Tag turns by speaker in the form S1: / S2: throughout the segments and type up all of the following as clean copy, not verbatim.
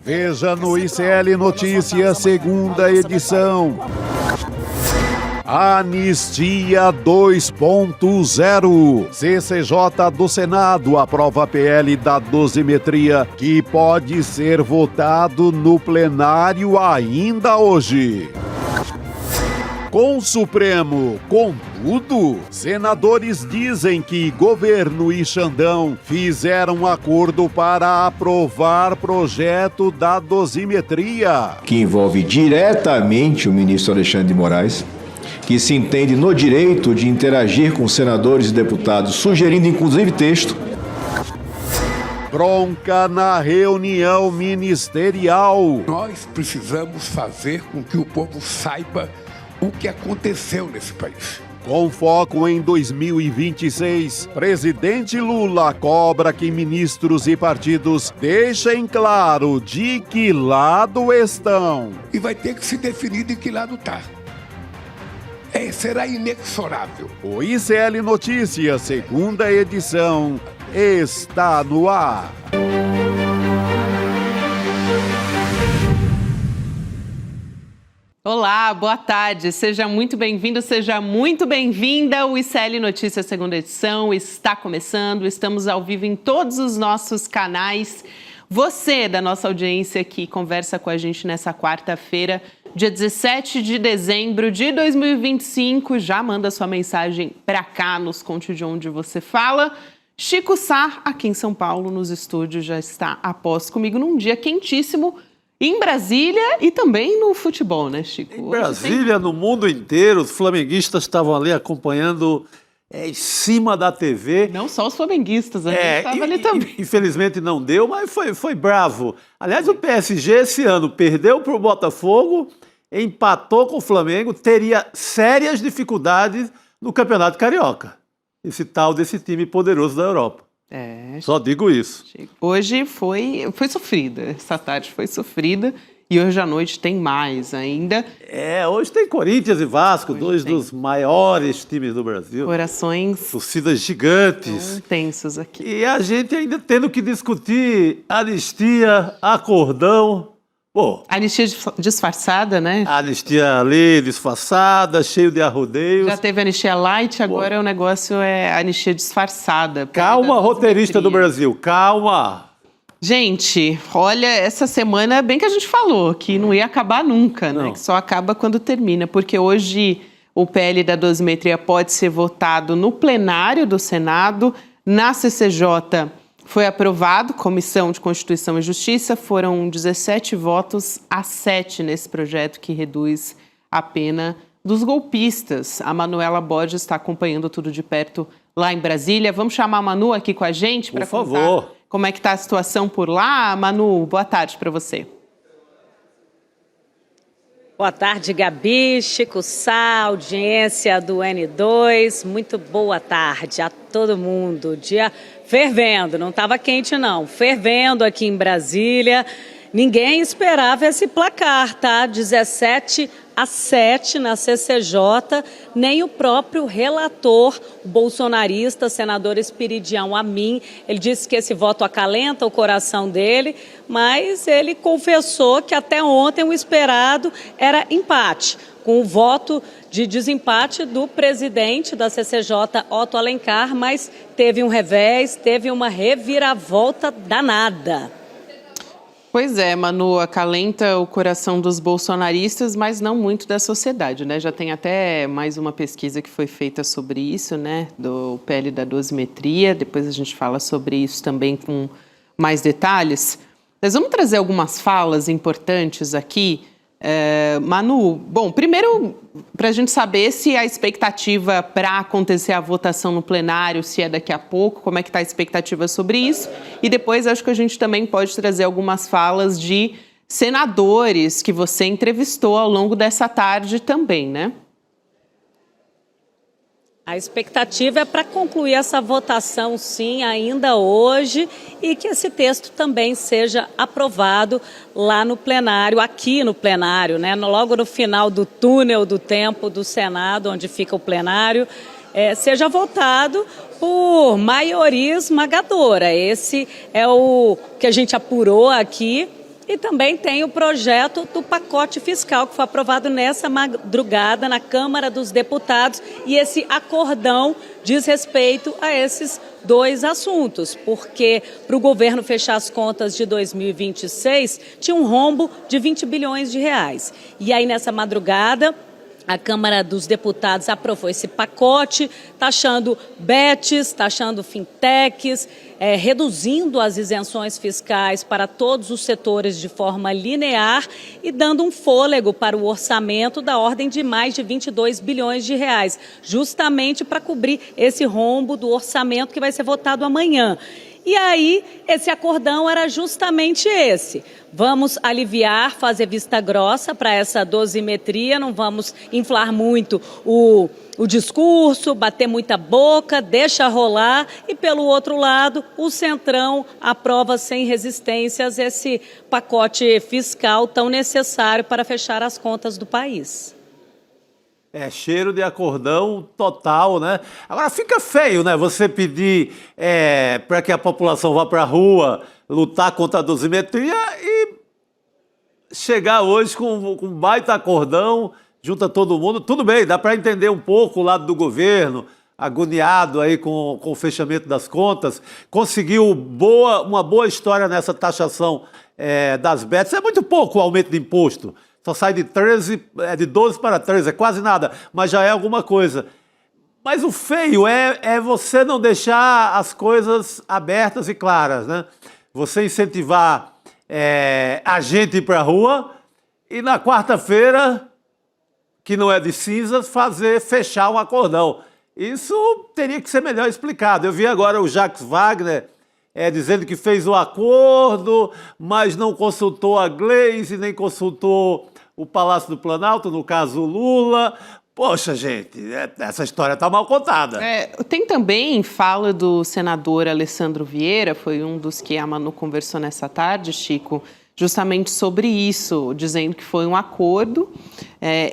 S1: Veja no ICL Notícias, segunda edição. Anistia 2.0. CCJ do Senado aprova PL da dosimetria que pode ser votado no plenário ainda hoje. Com o Supremo, contudo, senadores dizem que governo e Xandão fizeram acordo para aprovar projeto da dosimetria,
S2: que envolve diretamente o ministro Alexandre de Moraes, que se entende no direito de interagir com senadores e deputados, sugerindo inclusive texto.
S1: Bronca na reunião ministerial.
S3: Nós precisamos fazer com que o povo saiba o que aconteceu nesse país.
S1: Com foco em 2026, presidente Lula cobra que ministros e partidos deixem claro de que lado estão.
S3: E vai ter que se definir de que lado está. Será inexorável.
S1: O ICL Notícias, segunda edição, está no ar.
S4: Olá, boa tarde. Seja muito bem-vindo, seja muito bem-vinda. O ICL Notícias, segunda edição, está começando. Estamos ao vivo em todos os nossos canais. Você, da nossa audiência que conversa com a gente nessa quarta-feira, dia 17 de dezembro de 2025, já manda sua mensagem para cá, nos conte de onde você fala. Chico Sá, aqui em São Paulo, nos estúdios, já está a posto comigo num dia quentíssimo, em Brasília e também no futebol, né, Chico?
S5: Em Brasília, no mundo inteiro, os flamenguistas estavam ali acompanhando em cima da TV.
S4: Não só os flamenguistas, a gente estava ali também.
S5: Infelizmente não deu, mas foi bravo. Aliás, o PSG esse ano perdeu para o Botafogo, empatou com o Flamengo, teria sérias dificuldades no Campeonato Carioca. Esse tal desse time poderoso da Europa. Só digo isso.
S4: Hoje foi sofrida, essa tarde foi sofrida e hoje à noite tem mais ainda.
S5: Hoje tem Corinthians e Vasco, dois dos maiores times do Brasil.
S4: Corações...
S5: torcidas gigantes.
S4: Tensos aqui.
S5: E a gente ainda tendo que discutir anistia, acordão. Pô,
S4: anistia disfarçada, né?
S5: Anistia ali, disfarçada, cheio de arrodeios.
S4: Já teve anistia light, agora o negócio é anistia disfarçada.
S5: Calma, roteirista do Brasil, calma.
S4: Gente, olha, essa semana, bem que a gente falou, que não ia acabar nunca, né? Que só acaba quando termina, porque hoje o PL da dosimetria pode ser votado no plenário do Senado, na CCJ foi aprovado, Comissão de Constituição e Justiça, foram 17 votos a 7 nesse projeto que reduz a pena dos golpistas. A Manuela Borges está acompanhando tudo de perto lá em Brasília. Vamos chamar a Manu aqui com a gente para contar como é que está a situação por lá. Manu, boa tarde para você.
S6: Boa tarde, Gabi, Chico Sá, audiência do N2. Muito boa tarde a todo mundo. Dia fervendo, não estava quente não, fervendo aqui em Brasília. Ninguém esperava esse placar, tá? 17 a 7 na CCJ, nem o próprio relator, o bolsonarista, senador Espiridião Amin, ele disse que esse voto acalenta o coração dele, mas ele confessou que até ontem o esperado era empate, com o voto de desempate do presidente da CCJ, Otto Alencar, mas teve um revés, teve uma reviravolta danada.
S4: Pois é, Manu, acalenta o coração dos bolsonaristas, mas não muito da sociedade, né? Já tem até mais uma pesquisa que foi feita sobre isso, né? Do PL da dosimetria, depois a gente fala sobre isso também com mais detalhes. Mas vamos trazer algumas falas importantes aqui. Manu, bom, primeiro para a gente saber se a expectativa para acontecer a votação no plenário, se é daqui a pouco, como é que está a expectativa sobre isso, e depois acho que a gente também pode trazer algumas falas de senadores que você entrevistou ao longo dessa tarde também, né?
S6: A expectativa é para concluir essa votação, sim, ainda hoje, e que esse texto também seja aprovado lá no plenário, aqui no plenário, né? Logo no final do túnel do tempo do Senado, onde fica o plenário, seja votado por maioria esmagadora. Esse é o que a gente apurou aqui. E também tem o projeto do pacote fiscal, que foi aprovado nessa madrugada na Câmara dos Deputados. E esse acordão diz respeito a esses dois assuntos, porque para o governo fechar as contas de 2026, tinha um rombo de 20 bilhões de reais. E aí, nessa madrugada, a Câmara dos Deputados aprovou esse pacote, taxando bets, taxando fintechs, reduzindo as isenções fiscais para todos os setores de forma linear e dando um fôlego para o orçamento da ordem de mais de 22 bilhões de reais, justamente para cobrir esse rombo do orçamento que vai ser votado amanhã. E aí, esse acordão era justamente esse. Vamos aliviar, fazer vista grossa para essa dosimetria, não vamos inflar muito o discurso, bater muita boca, deixa rolar. E, pelo outro lado, o Centrão aprova sem resistências esse pacote fiscal tão necessário para fechar as contas do país.
S5: É cheiro de acordão total, né? Agora fica feio, né? Você pedir para que a população vá para a rua lutar contra a dosimetria e chegar hoje com um baita acordão, junta todo mundo. Tudo bem, dá para entender um pouco o lado do governo, agoniado aí com o fechamento das contas, conseguiu uma boa história nessa taxação das bets. É muito pouco o aumento de imposto. Só sai de 12 para 13, é quase nada, mas já é alguma coisa. Mas o feio é você não deixar as coisas abertas e claras, né? Você incentivar a gente ir para a rua e na quarta-feira, que não é de cinzas, fechar um acordão. Isso teria que ser melhor explicado. Eu vi agora o Jacques Wagner dizendo que fez o acordo, mas não consultou a Gleisi, nem consultou o Palácio do Planalto, no caso o Lula. Poxa, gente, essa história está mal contada.
S4: Tem também fala do senador Alessandro Vieira, foi um dos que a Manu conversou nessa tarde, Chico, justamente sobre isso, dizendo que foi um acordo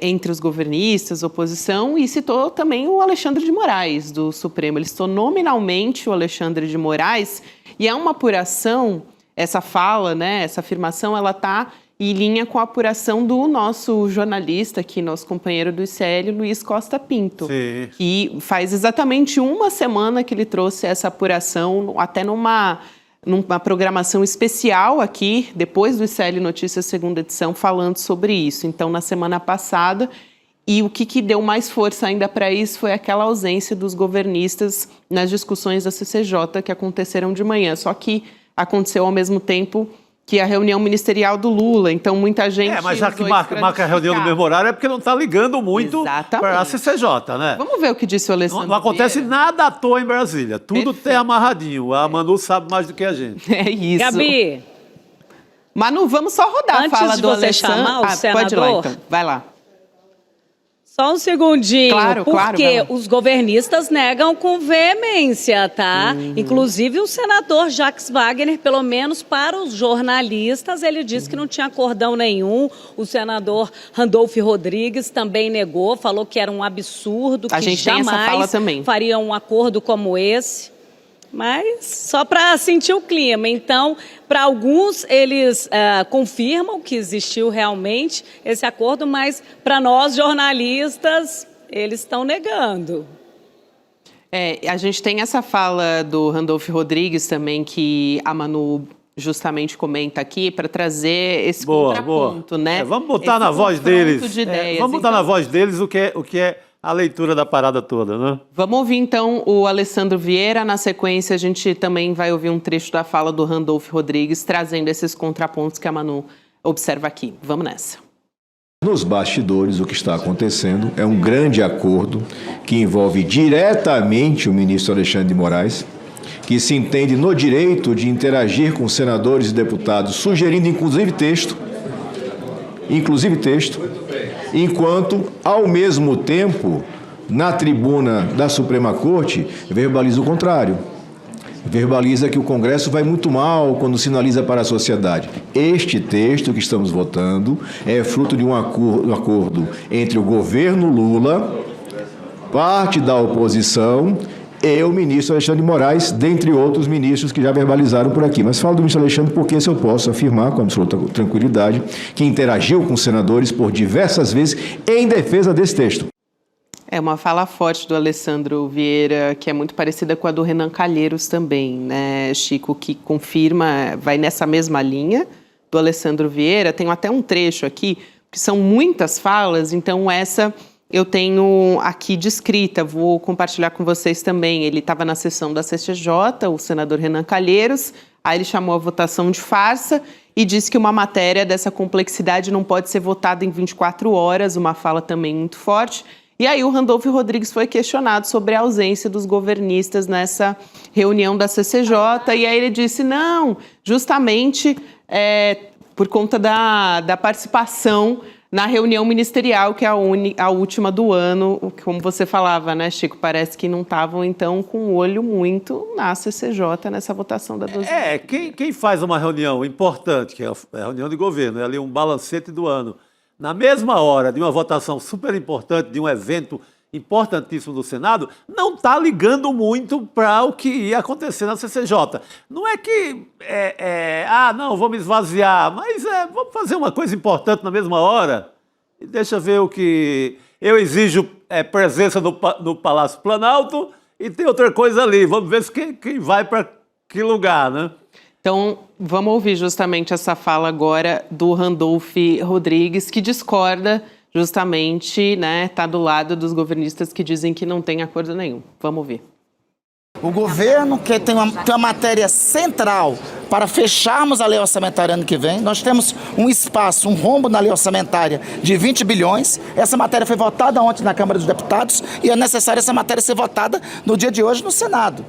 S4: entre os governistas, oposição, e citou também o Alexandre de Moraes, do Supremo. Ele citou nominalmente o Alexandre de Moraes, e é uma apuração, essa fala, né, essa afirmação, ela está em linha com a apuração do nosso jornalista aqui, nosso companheiro do ICL, Luiz Costa Pinto.
S5: Sim.
S4: Que faz exatamente uma semana que ele trouxe essa apuração, até numa programação especial aqui, depois do ICL Notícias segunda edição, falando sobre isso. Então, na semana passada, e o que deu mais força ainda para isso foi aquela ausência dos governistas nas discussões da CCJ que aconteceram de manhã. Só que aconteceu ao mesmo tempo que a reunião ministerial do Lula, então muita gente...
S5: mas já que marca a reunião no mesmo horário é porque não está ligando muito para a CCJ, né?
S4: Vamos ver o que disse o Alessandro
S5: Não acontece nada à toa em Brasília, tudo tem amarradinho, a Manu sabe mais do que a gente.
S4: É isso.
S6: Gabi,
S4: Manu, vamos só rodar a fala do Alessandro.
S6: Antes de você chamar o senador...
S4: Pode ir lá, então. Vai lá.
S6: Só um segundinho,
S4: claro,
S6: porque os governistas negam com veemência, tá? Inclusive o senador Jacques Wagner, pelo menos para os jornalistas, ele disse que não tinha acordão nenhum. O senador Randolph Rodrigues também negou, falou que era um absurdo, que jamais faria um acordo como esse. Mas só para sentir o clima. Então, para alguns, eles confirmam que existiu realmente esse acordo, mas para nós, jornalistas, eles estão negando.
S4: A gente tem essa fala do Randolph Rodrigues também, que a Manu justamente comenta aqui, para trazer esse contraponto, né?
S5: Vamos botar na voz deles. Vamos botar na voz deles o que é a leitura da parada toda, né?
S4: Vamos ouvir, então, o Alessandro Vieira. Na sequência, a gente também vai ouvir um trecho da fala do Randolph Rodrigues, trazendo esses contrapontos que a Manu observa aqui. Vamos nessa.
S2: Nos bastidores, o que está acontecendo é um grande acordo que envolve diretamente o ministro Alexandre de Moraes, que se entende no direito de interagir com senadores e deputados, sugerindo inclusive texto, enquanto, ao mesmo tempo, na tribuna da Suprema Corte, verbaliza o contrário. Verbaliza que o Congresso vai muito mal quando sinaliza para a sociedade. Este texto que estamos votando é fruto de um acordo entre o governo Lula, parte da oposição e o ministro Alexandre de Moraes, dentre outros ministros que já verbalizaram por aqui. Mas falo do ministro Alexandre porque esse eu posso afirmar com absoluta tranquilidade que interagiu com os senadores por diversas vezes em defesa desse texto.
S4: É uma fala forte do Alessandro Vieira, que é muito parecida com a do Renan Calheiros também, né, Chico, que confirma, vai nessa mesma linha do Alessandro Vieira. Tenho até um trecho aqui, que são muitas falas, então essa eu tenho aqui descrita, vou compartilhar com vocês também. Ele estava na sessão da CCJ, o senador Renan Calheiros, aí ele chamou a votação de farsa e disse que uma matéria dessa complexidade não pode ser votada em 24 horas, uma fala também muito forte. E aí o Randolfo Rodrigues foi questionado sobre a ausência dos governistas nessa reunião da CCJ, e aí ele disse, não, justamente por conta da participação na reunião ministerial, que é a última do ano, como você falava, né, Chico? Parece que não estavam, então, com o olho muito na CCJ, nessa votação da 12.
S5: Quem faz uma reunião importante, que é a reunião de governo, é ali um balancete do ano, na mesma hora de uma votação super importante, de um evento importantíssimo do Senado, não está ligando muito para o que ia acontecer na CCJ. Não é que, não, vamos esvaziar, mas vamos fazer uma coisa importante na mesma hora e deixa ver o que... Eu exijo presença no Palácio Planalto e tem outra coisa ali, vamos ver quem vai para que lugar, né?
S4: Então, vamos ouvir justamente essa fala agora do Randolfo Rodrigues, que discorda justamente, né, tá do lado dos governistas que dizem que não tem acordo nenhum. Vamos ouvir.
S7: O governo que tem uma matéria central para fecharmos a lei orçamentária ano que vem. Nós temos um espaço, um rombo na lei orçamentária de 20 bilhões. Essa matéria foi votada ontem na Câmara dos Deputados e é necessário essa matéria ser votada no dia de hoje no Senado.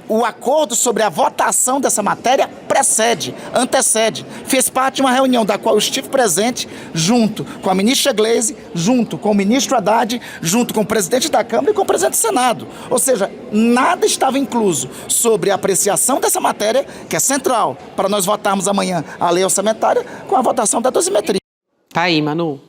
S7: O acordo sobre a votação dessa matéria antecede. Fez parte de uma reunião da qual eu estive presente, junto com a ministra Gleisi, junto com o ministro Haddad, junto com o presidente da Câmara e com o presidente do Senado. Ou seja, nada estava incluso sobre a apreciação dessa matéria, que é central para nós votarmos amanhã a lei orçamentária, com a votação da dosimetria.
S4: Tá aí, Manu.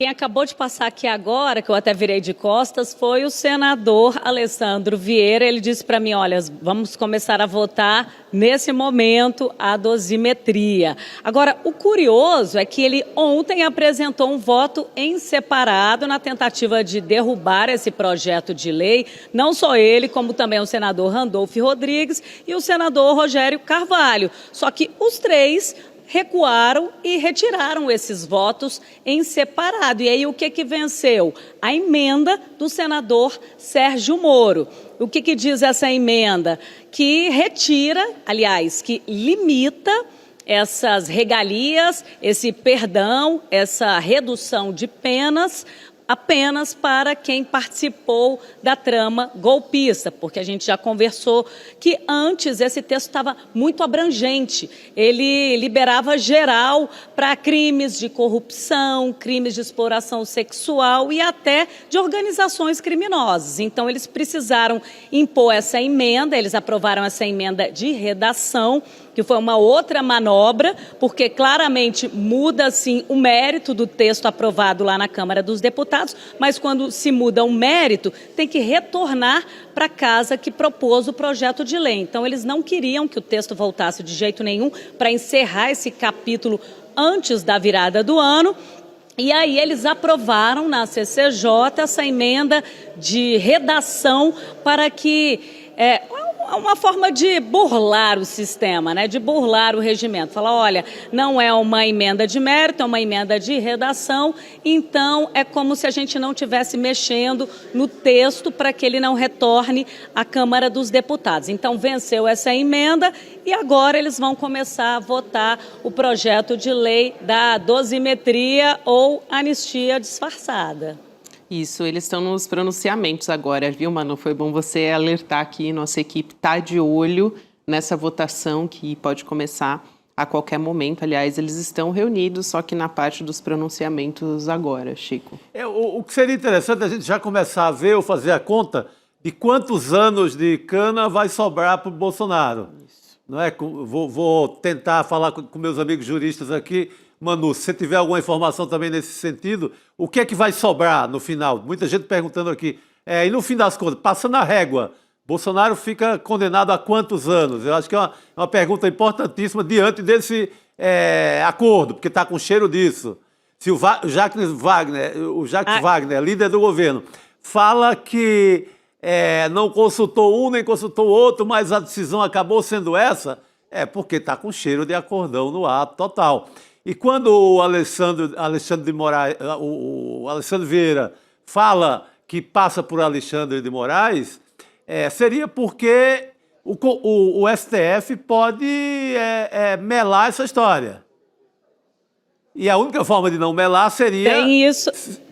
S6: Quem acabou de passar aqui agora, que eu até virei de costas, foi o senador Alessandro Vieira. Ele disse para mim, olha, vamos começar a votar nesse momento a dosimetria. Agora, o curioso é que ele ontem apresentou um voto em separado na tentativa de derrubar esse projeto de lei. Não só ele, como também o senador Randolfo Rodrigues e o senador Rogério Carvalho. Só que os três recuaram e retiraram esses votos em separado. E aí o que venceu? A emenda do senador Sérgio Moro. O que diz essa emenda? Que retira, aliás, que limita essas regalias, esse perdão, essa redução de penas, apenas para quem participou da trama golpista, porque a gente já conversou que antes esse texto estava muito abrangente. Ele liberava geral para crimes de corrupção, crimes de exploração sexual e até de organizações criminosas. Então, eles precisaram impor essa emenda, eles aprovaram essa emenda de redação, que foi uma outra manobra, porque claramente muda, sim, o mérito do texto aprovado lá na Câmara dos Deputados, mas quando se muda o mérito, tem que retornar para a casa que propôs o projeto de lei. Então, eles não queriam que o texto voltasse de jeito nenhum para encerrar esse capítulo antes da virada do ano. E aí eles aprovaram na CCJ essa emenda de redação para que... uma forma de burlar o sistema, né? De burlar o regimento. Falar, olha, não é uma emenda de mérito, é uma emenda de redação, então é como se a gente não estivesse mexendo no texto para que ele não retorne à Câmara dos Deputados. Então venceu essa emenda e agora eles vão começar a votar o projeto de lei da dosimetria ou anistia disfarçada.
S4: Isso, eles estão nos pronunciamentos agora, viu, Manu? Foi bom você alertar aqui, nossa equipe está de olho nessa votação que pode começar a qualquer momento. Aliás, eles estão reunidos, só que na parte dos pronunciamentos agora, Chico.
S5: O que seria interessante é a gente já começar a ver ou fazer a conta de quantos anos de cana vai sobrar para o Bolsonaro. Não é? Vou tentar falar com meus amigos juristas aqui, Manu, se você tiver alguma informação também nesse sentido, o que é que vai sobrar no final? Muita gente perguntando aqui. E no fim das contas, passando a régua, Bolsonaro fica condenado a quantos anos? Eu acho que é uma pergunta importantíssima diante desse acordo, porque está com cheiro disso. Se o Jacques Wagner, líder do governo, fala que não consultou um nem consultou o outro, mas a decisão acabou sendo essa, porque está com cheiro de acordão no ar total. E quando o Alexandre Vieira fala que passa por Alexandre de Moraes, seria porque o STF pode melar essa história. E a única forma de não melar seria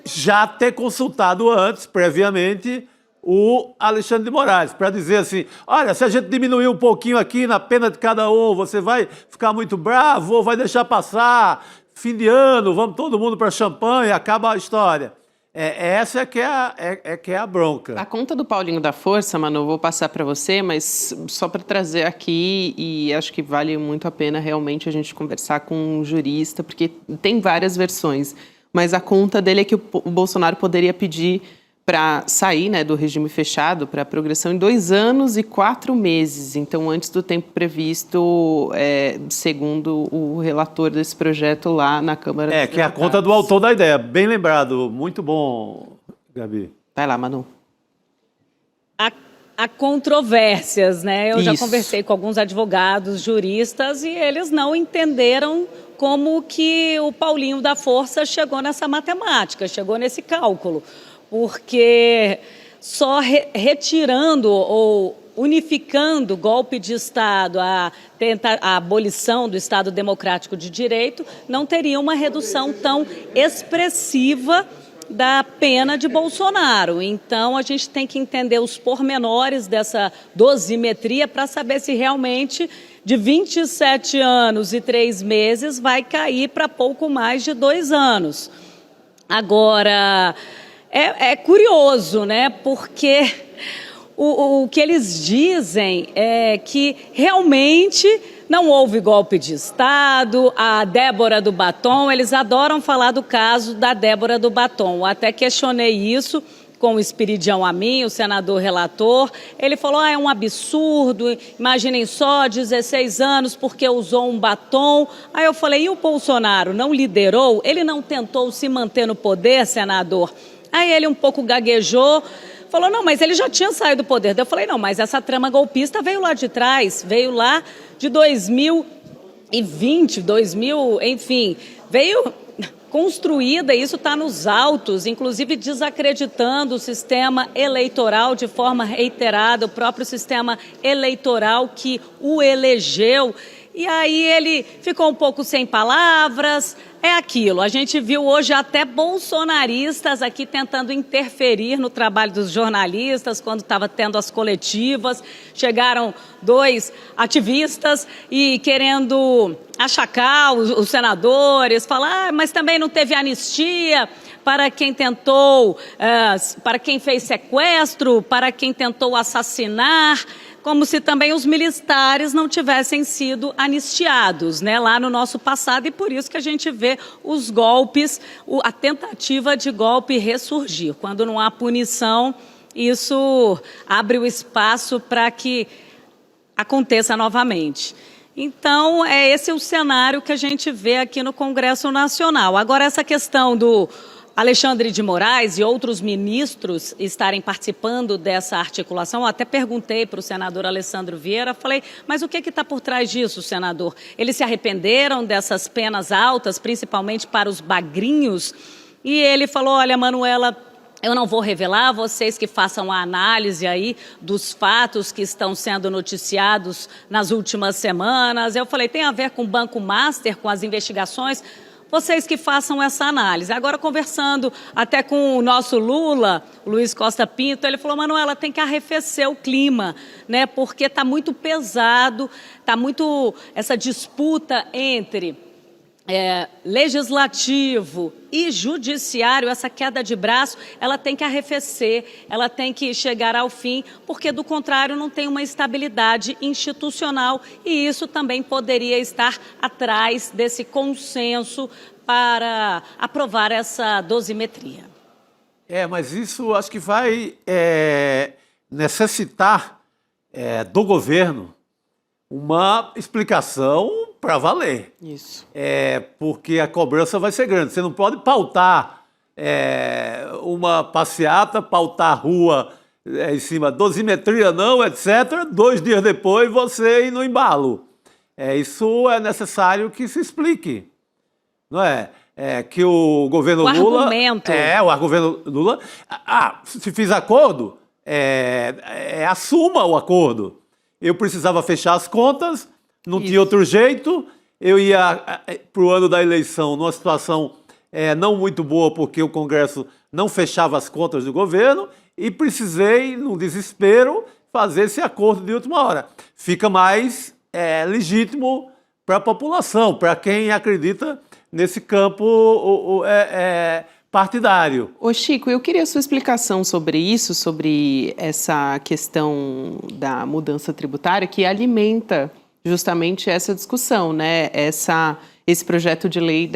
S5: já ter consultado antes, previamente, o Alexandre de Moraes, para dizer assim, olha, se a gente diminuir um pouquinho aqui na pena de cada um, você vai ficar muito bravo ou vai deixar passar, fim de ano, vamos todo mundo para champanhe, acaba a história. Essa que é a bronca.
S4: A conta do Paulinho da Força, Manu, vou passar para você, mas só para trazer aqui, e acho que vale muito a pena realmente a gente conversar com um jurista, porque tem várias versões, mas a conta dele é que o Bolsonaro poderia pedir para sair, né, do regime fechado para a progressão em 2 anos e 4 meses. Então, antes do tempo previsto, segundo o relator desse projeto lá na Câmara dos Deputados.
S5: Que é a conta do autor da ideia. Bem lembrado. Muito bom, Gabi.
S4: Vai lá, Manu.
S6: Há controvérsias, né? Eu já conversei com alguns advogados, juristas, e eles não entenderam como que o Paulinho da Força chegou nessa matemática, chegou nesse cálculo. Porque só retirando ou unificando o golpe de Estado, a abolição do Estado Democrático de Direito, não teria uma redução tão expressiva da pena de Bolsonaro. Então, a gente tem que entender os pormenores dessa dosimetria para saber se realmente de 27 anos e 3 meses vai cair para pouco mais de 2 anos. Agora, é curioso, né? Porque o que eles dizem é que realmente não houve golpe de Estado, a Débora do Batom, eles adoram falar do caso da Débora do Batom. Eu até questionei isso com o Espiridião Amin, o senador relator. Ele falou, é um absurdo, imaginem só, 16 anos porque usou um batom. Aí eu falei, e o Bolsonaro não liderou? Ele não tentou se manter no poder, senador? Aí ele um pouco gaguejou, falou, não, mas ele já tinha saído do poder. Eu falei, não, mas essa trama golpista veio lá de trás, veio lá de 2020, enfim, veio construída, isso está nos autos, inclusive desacreditando o sistema eleitoral de forma reiterada, o próprio sistema eleitoral que o elegeu. E aí ele ficou um pouco sem palavras, aquilo. A gente viu hoje até bolsonaristas aqui tentando interferir no trabalho dos jornalistas quando estava tendo as coletivas. Chegaram 2 ativistas e querendo achacar os senadores, falar, mas também não teve anistia para quem tentou, para quem fez sequestro, para quem tentou assassinar, como se também os militares não tivessem sido anistiados, né, lá no nosso passado, e por isso que a gente vê os golpes, a tentativa de golpe ressurgir. Quando não há punição, isso abre o espaço para que aconteça novamente. Então, esse é o cenário que a gente vê aqui no Congresso Nacional. Agora, essa questão do Alexandre de Moraes e outros ministros estarem participando dessa articulação, eu até perguntei para o senador Alessandro Vieira, falei, mas o que está por trás disso, senador? Eles se arrependeram dessas penas altas, principalmente para os bagrinhos? E ele falou, olha, Manuela, eu não vou revelar, vocês que façam a análise aí dos fatos que estão sendo noticiados nas últimas semanas. Eu falei, tem a ver com o Banco Master, com as investigações? Vocês que façam essa análise. Agora, conversando até com o nosso Lula, o Luiz Costa Pinto, ele falou, Manuela, tem que arrefecer o clima, né? Porque está muito pesado, está muito essa disputa entre legislativo e judiciário, essa queda de braço, ela tem que arrefecer, ela tem que chegar ao fim, porque do contrário não tem uma estabilidade institucional e isso também poderia estar atrás desse consenso para aprovar essa dosimetria.
S5: Mas isso acho que vai necessitar do governo uma explicação para valer.
S4: Isso.
S5: Porque a cobrança vai ser grande. Você não pode pautar uma passeata, pautar rua em cima, dosimetria não, etc. 2 dias depois você ir no embalo. Isso é necessário que se explique. Não é? Que o governo Lula...
S6: Argumento.
S5: O governo Lula... se fiz acordo, assuma o acordo. Eu precisava fechar as contas, não tinha outro jeito. Eu ia para o ano da eleição numa situação não muito boa, porque o Congresso não fechava as contas do governo e precisei, no desespero, fazer esse acordo de última hora. Fica mais legítimo para a população, para quem acredita nesse campo partidário.
S4: Ô Chico, eu queria a sua explicação sobre isso, sobre essa questão da mudança tributária que alimenta justamente essa discussão, né? Esse projeto de lei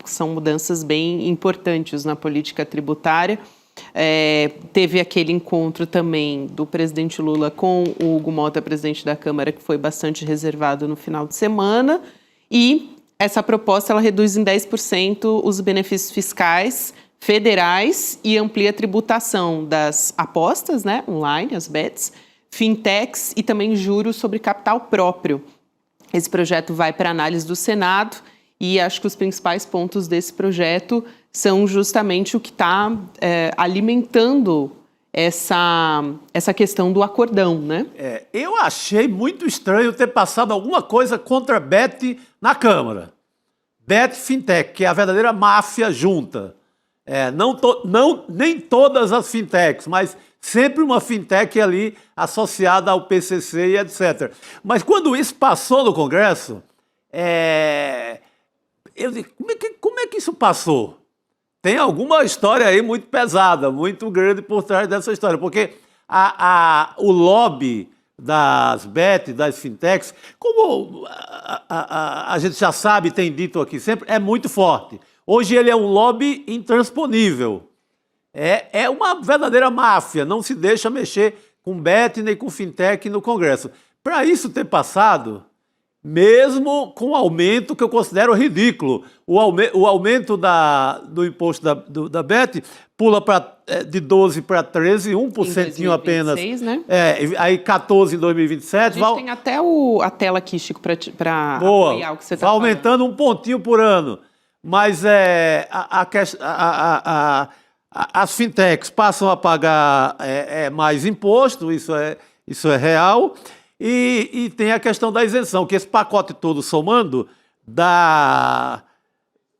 S4: são mudanças bem importantes na política tributária. Teve aquele encontro também do presidente Lula com o Hugo Mota, presidente da Câmara, que foi bastante reservado no final de semana, e essa proposta ela reduz em 10% os benefícios fiscais federais e amplia a tributação das apostas, né, online, as bets, fintechs e também juros sobre capital próprio. Esse projeto vai para análise do Senado e acho que os principais pontos desse projeto são justamente o que está alimentando essa questão do acordão, né?
S5: Eu achei muito estranho ter passado alguma coisa contra a Bet na Câmara. Bet Fintech, que é a verdadeira máfia junta. Nem todas as fintechs, mas sempre uma fintech ali associada ao PCC e etc. Mas quando isso passou no Congresso, eu disse, como é que isso passou? Tem alguma história aí muito pesada, muito grande por trás dessa história, porque o lobby das bet, das fintechs, como a gente já sabe, tem dito aqui sempre, é muito forte. Hoje ele é um lobby intransponível. É uma verdadeira máfia, não se deixa mexer com bet nem com fintech no Congresso. Para isso ter passado, mesmo com o aumento que eu considero ridículo, o aumento do imposto da Bet pula de 12% para 13%, 1% apenas.
S4: Né?
S5: Aí 14% em 2027.
S4: A gente tem até a tela aqui, Chico, para apoiar o que você está falando.
S5: Vai aumentando 1 pontinho por ano. Mas as fintechs passam a pagar mais imposto, isso é real. E tem a questão da isenção, que esse pacote todo somando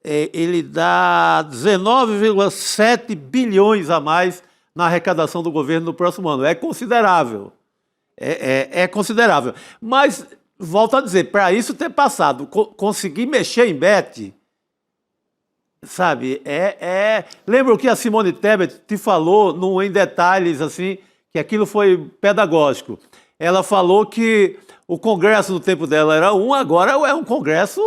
S5: ele dá 19,7 bilhões a mais na arrecadação do governo no próximo ano. É considerável. É considerável. Mas, volto a dizer, para isso ter passado, conseguir mexer em bet, sabe, lembra o que a Simone Tebet te falou em detalhes, assim, que aquilo foi pedagógico. Ela falou que o Congresso no tempo dela era agora é um Congresso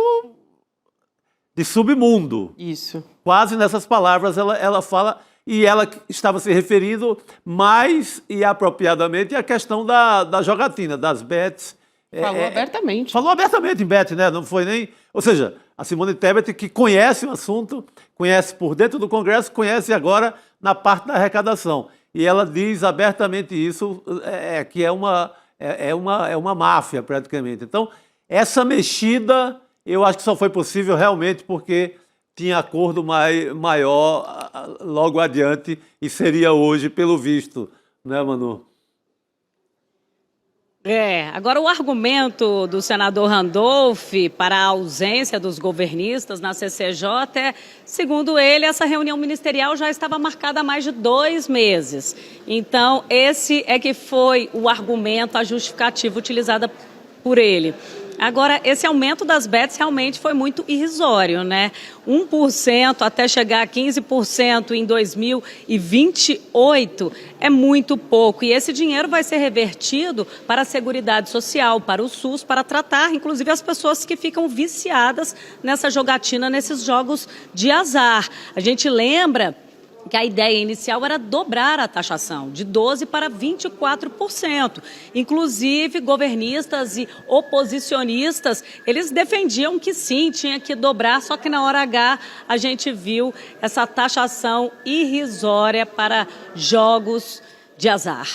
S5: de submundo.
S4: Isso. Quase
S5: nessas palavras ela fala, e ela estava se referindo mais e apropriadamente à questão da jogatina, das bets.
S4: Falou abertamente.
S5: Falou abertamente em bet, né? Não foi nem... Ou seja, a Simone Tebet, que conhece o assunto, conhece por dentro do Congresso, conhece agora na parte da arrecadação. E ela diz abertamente isso, que é uma máfia, praticamente. Então, essa mexida, eu acho que só foi possível realmente porque tinha acordo maior logo adiante e seria hoje, pelo visto, né, Manu?
S6: Agora o argumento do senador Randolph para a ausência dos governistas na CCJ segundo ele, essa reunião ministerial já estava marcada há mais de 2 meses. Então, esse que foi o argumento, a justificativa utilizada por ele. Agora, esse aumento das bets realmente foi muito irrisório, né? 1% até chegar a 15% em 2028 é muito pouco. E esse dinheiro vai ser revertido para a Seguridade Social, para o SUS, para tratar, inclusive, as pessoas que ficam viciadas nessa jogatina, nesses jogos de azar. A gente lembra que a ideia inicial era dobrar a taxação, de 12% para 24%. Inclusive, governistas e oposicionistas, eles defendiam que sim, tinha que dobrar, só que na hora H a gente viu essa taxação irrisória para jogos de azar.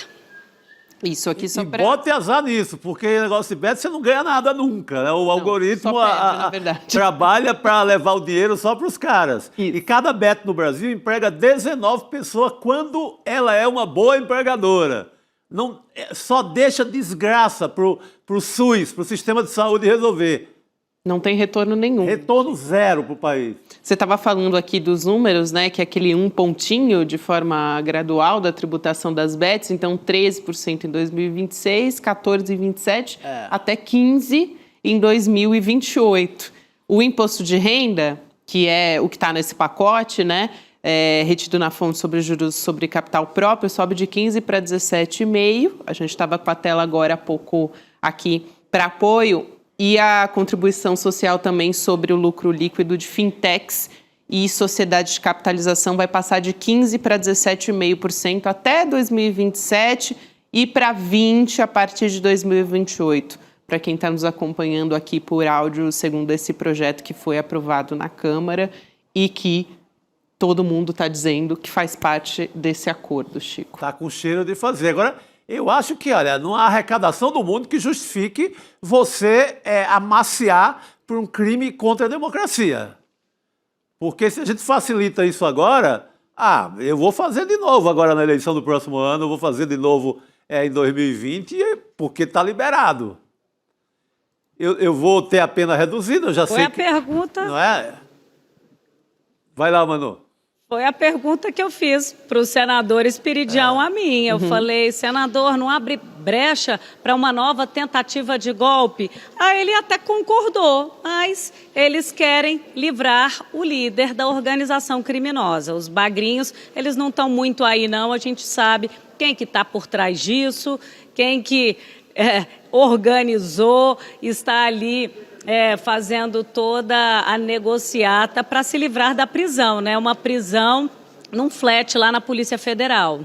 S4: Isso aqui só para...
S5: Bote azar nisso, porque negócio de bet você não ganha nada nunca, né? O algoritmo
S4: só perde, na verdade.
S5: trabalha para levar o dinheiro só para os caras.
S4: Isso.
S5: E cada bet no Brasil emprega 19 pessoas quando ela é uma boa empregadora. Não, só deixa desgraça para o SUS, para o sistema de saúde resolver.
S4: Não tem retorno nenhum.
S5: Retorno zero para o país.
S4: Você estava falando aqui dos números, né? Que é aquele 1 pontinho de forma gradual da tributação das bets. Então, 13% em 2026, 14% em 2027, até 15% em 2028. O imposto de renda, que é o que está nesse pacote, né? Retido na fonte sobre juros sobre capital próprio, sobe de 15% para 17,5%. A gente estava com a tela agora há pouco aqui para apoio. E a contribuição social também sobre o lucro líquido de fintechs e sociedades de capitalização vai passar de 15% para 17,5% até 2027 e para 20% a partir de 2028. Para quem está nos acompanhando aqui por áudio, segundo esse projeto que foi aprovado na Câmara e que todo mundo está dizendo que faz parte desse acordo, Chico.
S5: Está com cheiro de fazer. Agora, eu acho que, olha, não há arrecadação do mundo que justifique você amaciar por um crime contra a democracia. Porque se a gente facilita isso agora, eu vou fazer de novo agora na eleição do próximo ano, eu vou fazer de novo em 2020, porque está liberado. Eu vou ter a pena reduzida, eu já sei.
S6: Foi a pergunta.
S5: Não é? Vai lá, Manu.
S6: Foi a pergunta que eu fiz para o senador Esperidião a mim. Eu falei, senador, não abre brecha para uma nova tentativa de golpe? Aí ele até concordou, mas eles querem livrar o líder da organização criminosa. Os bagrinhos, eles não estão muito aí não, a gente sabe quem que está por trás disso, quem que organizou, está ali fazendo toda a negociata para se livrar da prisão, né? Uma prisão num flat lá na Polícia Federal.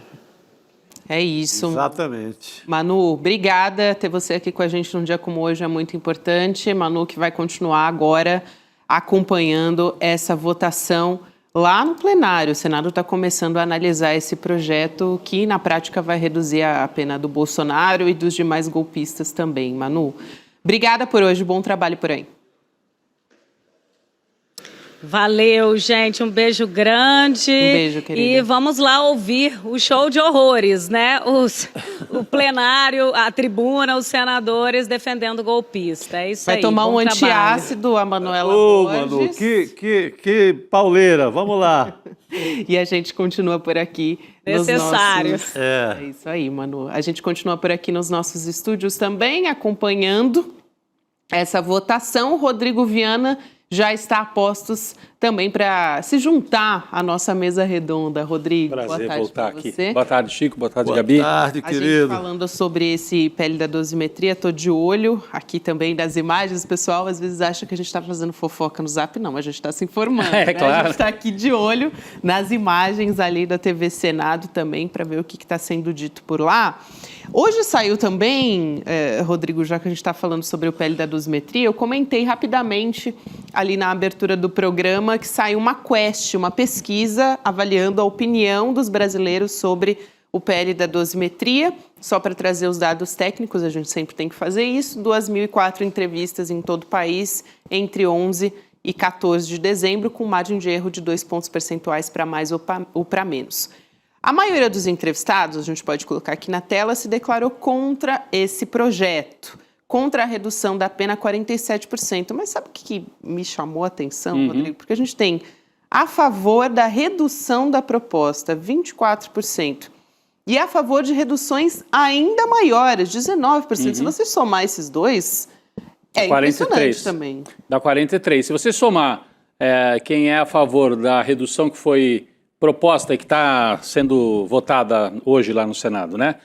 S4: É isso.
S5: Exatamente.
S4: Manu, obrigada. Ter você aqui com a gente num dia como hoje é muito importante. Manu, que vai continuar agora acompanhando essa votação lá no plenário. O Senado está começando a analisar esse projeto que, na prática, vai reduzir a pena do Bolsonaro e dos demais golpistas também. Manu, obrigada por hoje, bom trabalho por aí.
S6: Valeu, gente, um beijo grande.
S4: Um beijo, querida.
S6: E vamos lá ouvir o show de horrores, né? O plenário, a tribuna, os senadores defendendo o golpista. É isso
S4: vai
S6: aí.
S4: Vai tomar um antiácido, a Manuela Borges.
S5: Manu, que pauleira, vamos lá.
S4: E a gente continua por aqui.
S6: Necessário.
S4: É isso aí, Manu. A gente continua por aqui nos nossos estúdios também, acompanhando essa votação. Rodrigo Viana já está a postos também para se juntar à nossa mesa redonda. Rodrigo,
S8: prazer
S4: boa tarde
S8: voltar
S4: pra
S8: aqui.
S4: você.
S8: Boa tarde, Chico. Boa tarde,
S5: Boa
S8: Gabi.
S5: Boa tarde, querido.
S4: A gente falando sobre esse pele da dosimetria, estou de olho aqui também das imagens. O pessoal às vezes acha que a gente está fazendo fofoca no Zap. Não, a gente está se informando.
S8: É,
S4: né?
S8: claro.
S4: A gente está aqui de olho nas imagens ali da TV Senado também para ver o que está sendo dito por lá. Hoje saiu também, Rodrigo, já que a gente está falando sobre o pele da dosimetria, eu comentei rapidamente ali na abertura do programa que saiu uma quest, uma pesquisa avaliando a opinião dos brasileiros sobre o pele da dosimetria. Só para trazer os dados técnicos, a gente sempre tem que fazer isso, 2.004 entrevistas em todo o país entre 11 e 14 de dezembro, com margem de erro de 2 pontos percentuais para mais ou para menos. A maioria dos entrevistados, a gente pode colocar aqui na tela, se declarou contra esse projeto, contra a redução da pena 47%. Mas sabe o que me chamou a atenção, Rodrigo? Porque a gente tem a favor da redução da proposta, 24%, e a favor de reduções ainda maiores, 19%. Se você somar esses dois, É
S8: 43.
S4: impressionante também.
S8: Dá 43. Se você somar quem é a favor da redução que foi proposta e que está sendo votada hoje lá no Senado, né?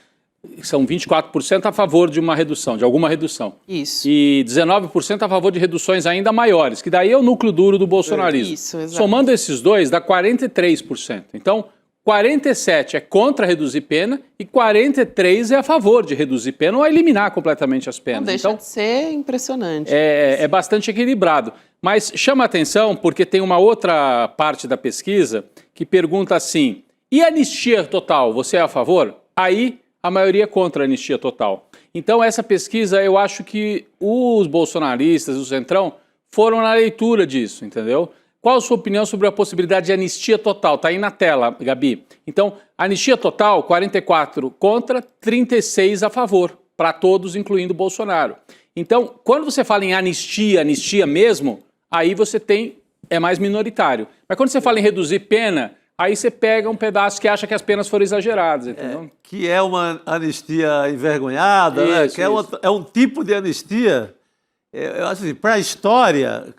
S8: São 24% a favor de uma redução, de alguma redução.
S4: Isso.
S8: E 19% a favor de reduções ainda maiores, que daí é o núcleo duro do bolsonarismo.
S4: Isso, exato.
S8: Somando esses dois, dá 43%. Então, 47% é contra reduzir pena e 43% é a favor de reduzir pena ou a eliminar completamente as penas.
S4: Não deixa
S8: Então,
S4: de ser impressionante.
S8: é bastante equilibrado. Mas chama a atenção porque tem uma outra parte da pesquisa que pergunta assim, e anistia total, você é a favor? Aí a maioria é contra a anistia total. Então essa pesquisa, eu acho que os bolsonaristas, o Centrão, foram na leitura disso, entendeu? Qual a sua opinião sobre a possibilidade de anistia total? Está aí na tela, Gabi. Então, anistia total, 44 contra, 36 a favor, para todos, incluindo o Bolsonaro. Então, quando você fala em anistia mesmo, aí você é mais minoritário. Mas quando você fala em reduzir pena, aí você pega um pedaço que acha que as penas foram exageradas, entendeu?
S5: Que é uma anistia envergonhada, né?
S8: Isso,
S5: Que é um tipo de anistia. Eu acho assim, para a história,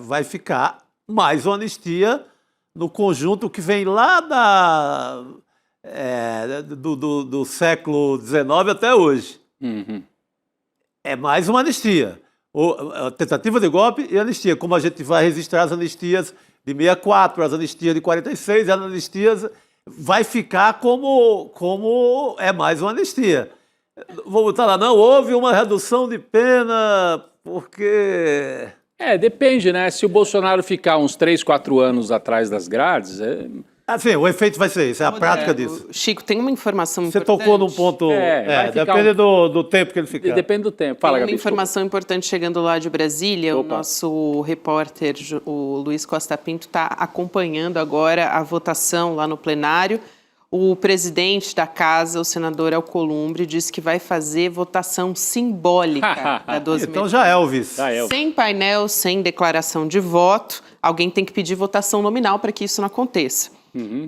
S5: vai ficar mais uma anistia no conjunto que vem lá do século XIX até hoje.
S8: Uhum.
S5: É mais uma anistia. A tentativa de golpe e anistia, como a gente vai registrar as anistias de 64, as anistias de 46, as anistias vai ficar como é mais uma anistia. Vou botar lá, não, houve uma redução de pena porque...
S8: Depende, né? Se o Bolsonaro ficar uns 3, 4 anos atrás das grades...
S5: Assim, o efeito vai ser isso, é a prática disso.
S4: Chico, tem uma informação
S5: Você
S4: importante.
S5: tocou num ponto... depende do tempo que ele ficar.
S8: Depende do tempo. Fala,
S4: Tem uma
S8: Gabi,
S4: informação importante chegando lá de Brasília.
S8: Opa.
S4: O nosso repórter, o Luiz Costa Pinto, está acompanhando agora a votação lá no plenário. O presidente da casa, o senador Alcolumbre, disse que vai fazer votação simbólica da 12
S5: Então já é, Elvis.
S4: Sem painel, sem declaração de voto. Alguém tem que pedir votação nominal para que isso não aconteça.
S8: Uhum.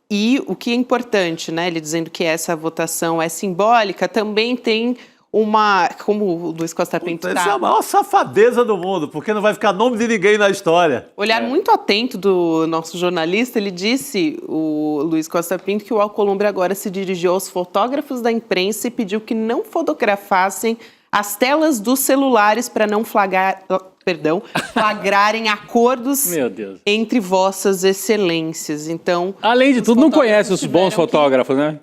S4: E o que é importante, né? Ele dizendo que essa votação é simbólica, também tem uma... Como o Luiz Costa Pinto
S5: Essa é a maior safadeza do mundo, porque não vai ficar nome de ninguém na história.
S4: olhar muito atento do nosso jornalista, ele disse, o Luiz Costa Pinto, que o Alcolumbre agora se dirigiu aos fotógrafos da imprensa e pediu que não fotografassem as telas dos celulares para não flagrarem acordos entre vossas excelências. Então,
S8: além de tudo, não conhece os bons fotógrafos, né?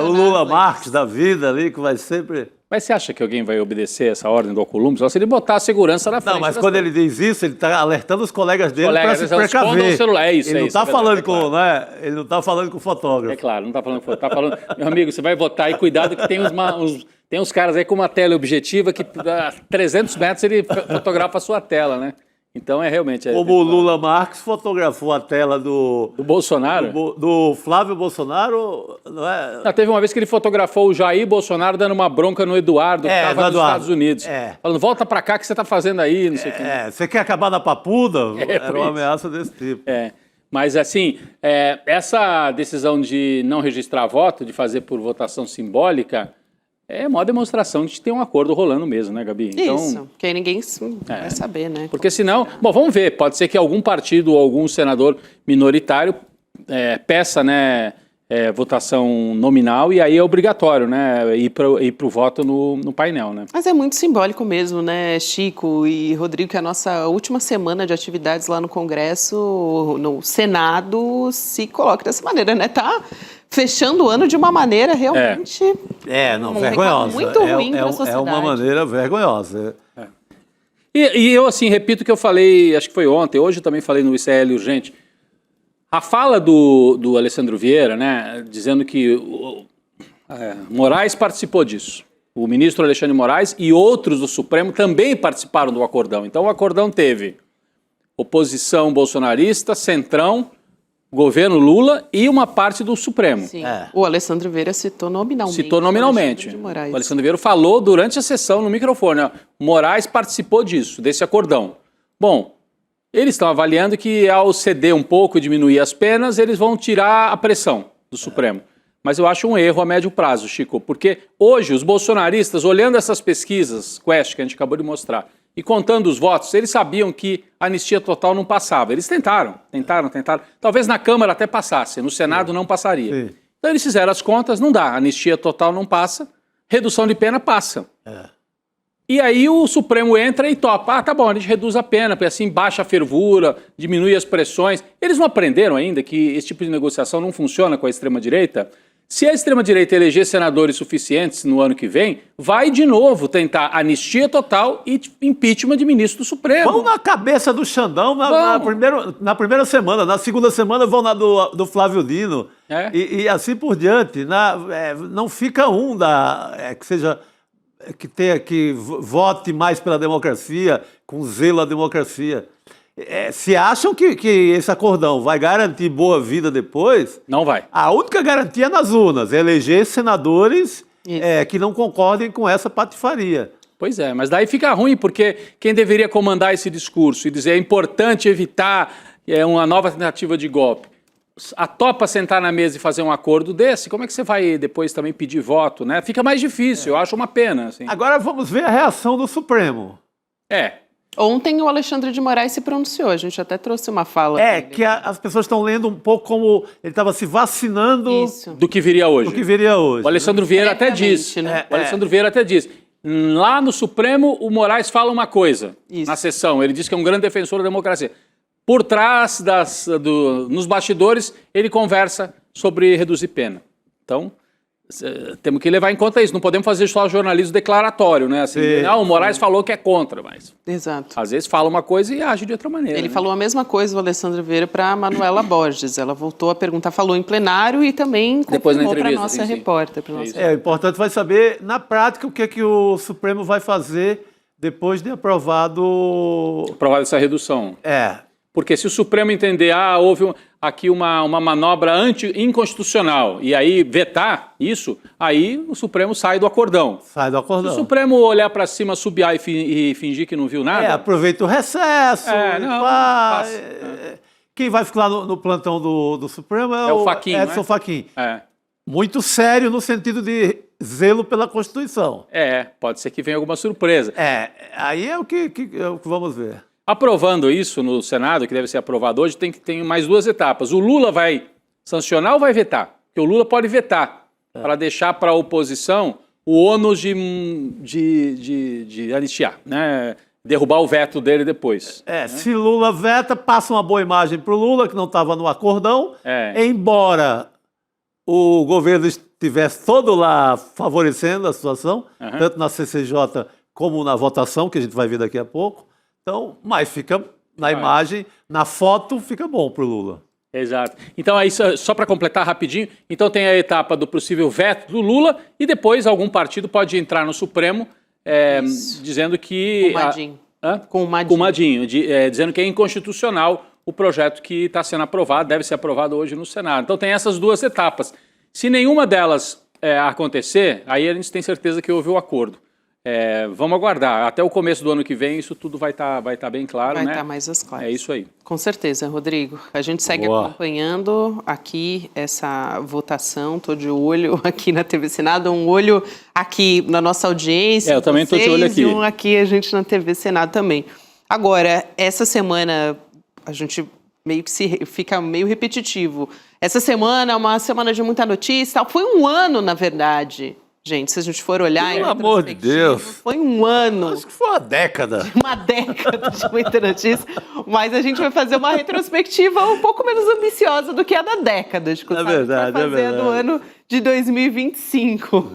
S5: O Lula Marques da vida ali, que vai sempre...
S8: Mas você acha que alguém vai obedecer essa ordem do Alcolumbre? Só se ele botar a segurança na frente.
S5: Não, mas quando ele diz isso, ele está alertando os colegas dele para se precaver.
S8: O celular. Ele
S5: não está falando com, né? Ele não está falando com o fotógrafo.
S8: É claro, não está falando com o fotógrafo. Tá falando, meu amigo, você vai votar aí, cuidado que tem uns caras aí com uma tela objetiva que a 300 metros ele fotografa a sua tela, né? Então realmente...
S5: Como o Lula Marques fotografou a tela do
S8: Bolsonaro?
S5: Do Flávio Bolsonaro, não é?
S8: Não, teve uma vez que ele fotografou o Jair Bolsonaro dando uma bronca no Eduardo, que estava nos Estados Unidos. Falando, volta pra cá, o que você tá fazendo aí, não sei o quê.
S5: Você quer acabar na papuda? Era uma ameaça desse tipo.
S8: Mas assim, essa decisão de não registrar voto, de fazer por votação simbólica... É uma demonstração de que tem um acordo rolando mesmo, né, Gabi? Então,
S4: isso, porque aí ninguém vai saber, né?
S8: Porque senão... Bom, vamos ver. Pode ser que algum partido ou algum senador minoritário peça, né, votação nominal e aí é obrigatório, né, ir para o voto no painel, né?
S4: Mas é muito simbólico mesmo, né, Chico e Rodrigo, que a nossa última semana de atividades lá no Congresso, no Senado, se coloca dessa maneira, né? Tá fechando o ano de uma maneira realmente...
S5: vergonhosa.
S4: Muito ruim para a sociedade.
S5: É uma maneira vergonhosa.
S8: E eu, assim, repito o que eu falei, acho que foi ontem, hoje eu também falei no ICL Urgente. A fala do Alessandro Vieira, né, dizendo que Moraes participou disso. O ministro Alexandre de Moraes e outros do Supremo também participaram do acordão. Então o acordão teve oposição bolsonarista, centrão, governo Lula e uma parte do Supremo.
S4: Sim. O Alessandro Vieira citou nominalmente.
S8: O Alessandro Vieira falou durante a sessão no microfone. Moraes participou disso, desse acordão. Bom, eles estão avaliando que ao ceder um pouco e diminuir as penas, eles vão tirar a pressão do Supremo. mas eu acho um erro a médio prazo, Chico, porque hoje os bolsonaristas, olhando essas pesquisas, Quest, que a gente acabou de mostrar, e contando os votos, eles sabiam que a anistia total não passava. Eles tentaram. Talvez na Câmara até passasse, no Senado não passaria.
S5: Sim.
S8: Então eles fizeram as contas, não dá, anistia total não passa, redução de pena passa. E aí o Supremo entra e topa, tá bom, a gente reduz a pena, porque assim baixa a fervura, diminui as pressões. Eles não aprenderam ainda que esse tipo de negociação não funciona com a extrema-direita? Se a extrema-direita eleger senadores suficientes no ano que vem, vai de novo tentar anistia total e impeachment de ministro do Supremo.
S5: Vão na cabeça do Xandão na primeira semana. Na segunda semana vão na do Flávio Dino. E assim por diante. Não fica que vote mais pela democracia, com zelo à democracia. Se acham que esse acordão vai garantir boa vida depois...
S8: Não vai.
S5: A única garantia é nas urnas, é eleger senadores que não concordem com essa patifaria.
S8: Pois é, mas daí fica ruim, porque quem deveria comandar esse discurso e dizer é importante evitar uma nova tentativa de golpe, topa sentar na mesa e fazer um acordo desse, como é que você vai depois também pedir voto, né? Fica mais difícil, eu acho uma pena. Assim.
S5: Agora vamos ver a reação do Supremo.
S4: Ontem o Alexandre de Moraes se pronunciou, a gente até trouxe uma fala dele.
S5: Que as pessoas estão lendo um pouco como ele estava se vacinando
S8: do que viria hoje. O Alessandro Vieira até disse. O Alessandro Vieira até disse. Lá no Supremo, o Moraes fala uma coisa na sessão. Ele diz que é um grande defensor da democracia. Por trás, nos bastidores, ele conversa sobre reduzir pena. Então, temos que levar em conta isso. Não podemos fazer só jornalismo declaratório, né? Assim, o Moraes falou que é contra, mas...
S4: Exato.
S8: Às vezes fala uma coisa e age de outra maneira.
S4: Ele falou a mesma coisa, o Alessandro Vieira, para a Manuela Borges. Ela voltou a perguntar, falou em plenário e também confirmou para a nossa repórter.
S5: O importante vai saber, na prática, o que o Supremo vai fazer depois de aprovada
S8: essa redução.
S5: Porque
S8: se o Supremo entender, houve aqui uma manobra inconstitucional, e aí vetar isso, aí o Supremo sai do acordão.
S5: Se o
S8: Supremo olhar para cima, subiar e fingir que não viu nada...
S5: aproveita o recesso. Quem vai ficar no plantão do Supremo é o
S8: Fachin,
S5: Edson Fachin. Muito sério no sentido de zelo pela Constituição.
S8: Pode ser que venha alguma surpresa.
S5: Aí é o que vamos ver.
S8: Aprovando isso no Senado, que deve ser aprovado hoje, tem mais duas etapas. O Lula vai sancionar ou vai vetar? Porque o Lula pode vetar, para deixar para a oposição o ônus de anistiar, né? Derrubar o veto dele depois.
S5: Se Lula veta, passa uma boa imagem para o Lula, que não estava no acordão, embora o governo estivesse todo lá favorecendo a situação, tanto na CCJ como na votação, que a gente vai ver daqui a pouco. Então, mas fica na imagem, na foto, fica bom para o Lula.
S8: Exato. Então, aí, só para completar rapidinho, então tem a etapa do possível veto do Lula e depois algum partido pode entrar no Supremo dizendo que... Com o Madinho. Dizendo que é inconstitucional o projeto que está sendo aprovado, deve ser aprovado hoje no Senado. Então tem essas duas etapas. Se nenhuma delas acontecer, aí a gente tem certeza que houve o acordo. Vamos aguardar. Até o começo do ano que vem isso tudo vai tá bem claro, né?
S4: Vai estar mais às claras.
S8: É isso aí.
S4: Com certeza, Rodrigo. A gente segue acompanhando aqui essa votação. Estou de olho aqui na TV Senado, um olho aqui na nossa audiência.
S8: Eu também estou de olho aqui.
S4: E um aqui a gente na TV Senado também. Agora, essa semana a gente meio que fica meio repetitivo. Essa semana é uma semana de muita notícia. Foi um ano, na verdade. Gente, se a gente for olhar...
S5: Pelo amor de Deus!
S4: Foi um ano.
S5: Acho que foi uma década.
S4: Uma década de muita notícia. Mas a gente vai fazer uma retrospectiva um pouco menos ambiciosa do que a da década.
S5: É verdade,
S4: vai fazer do ano de 2025.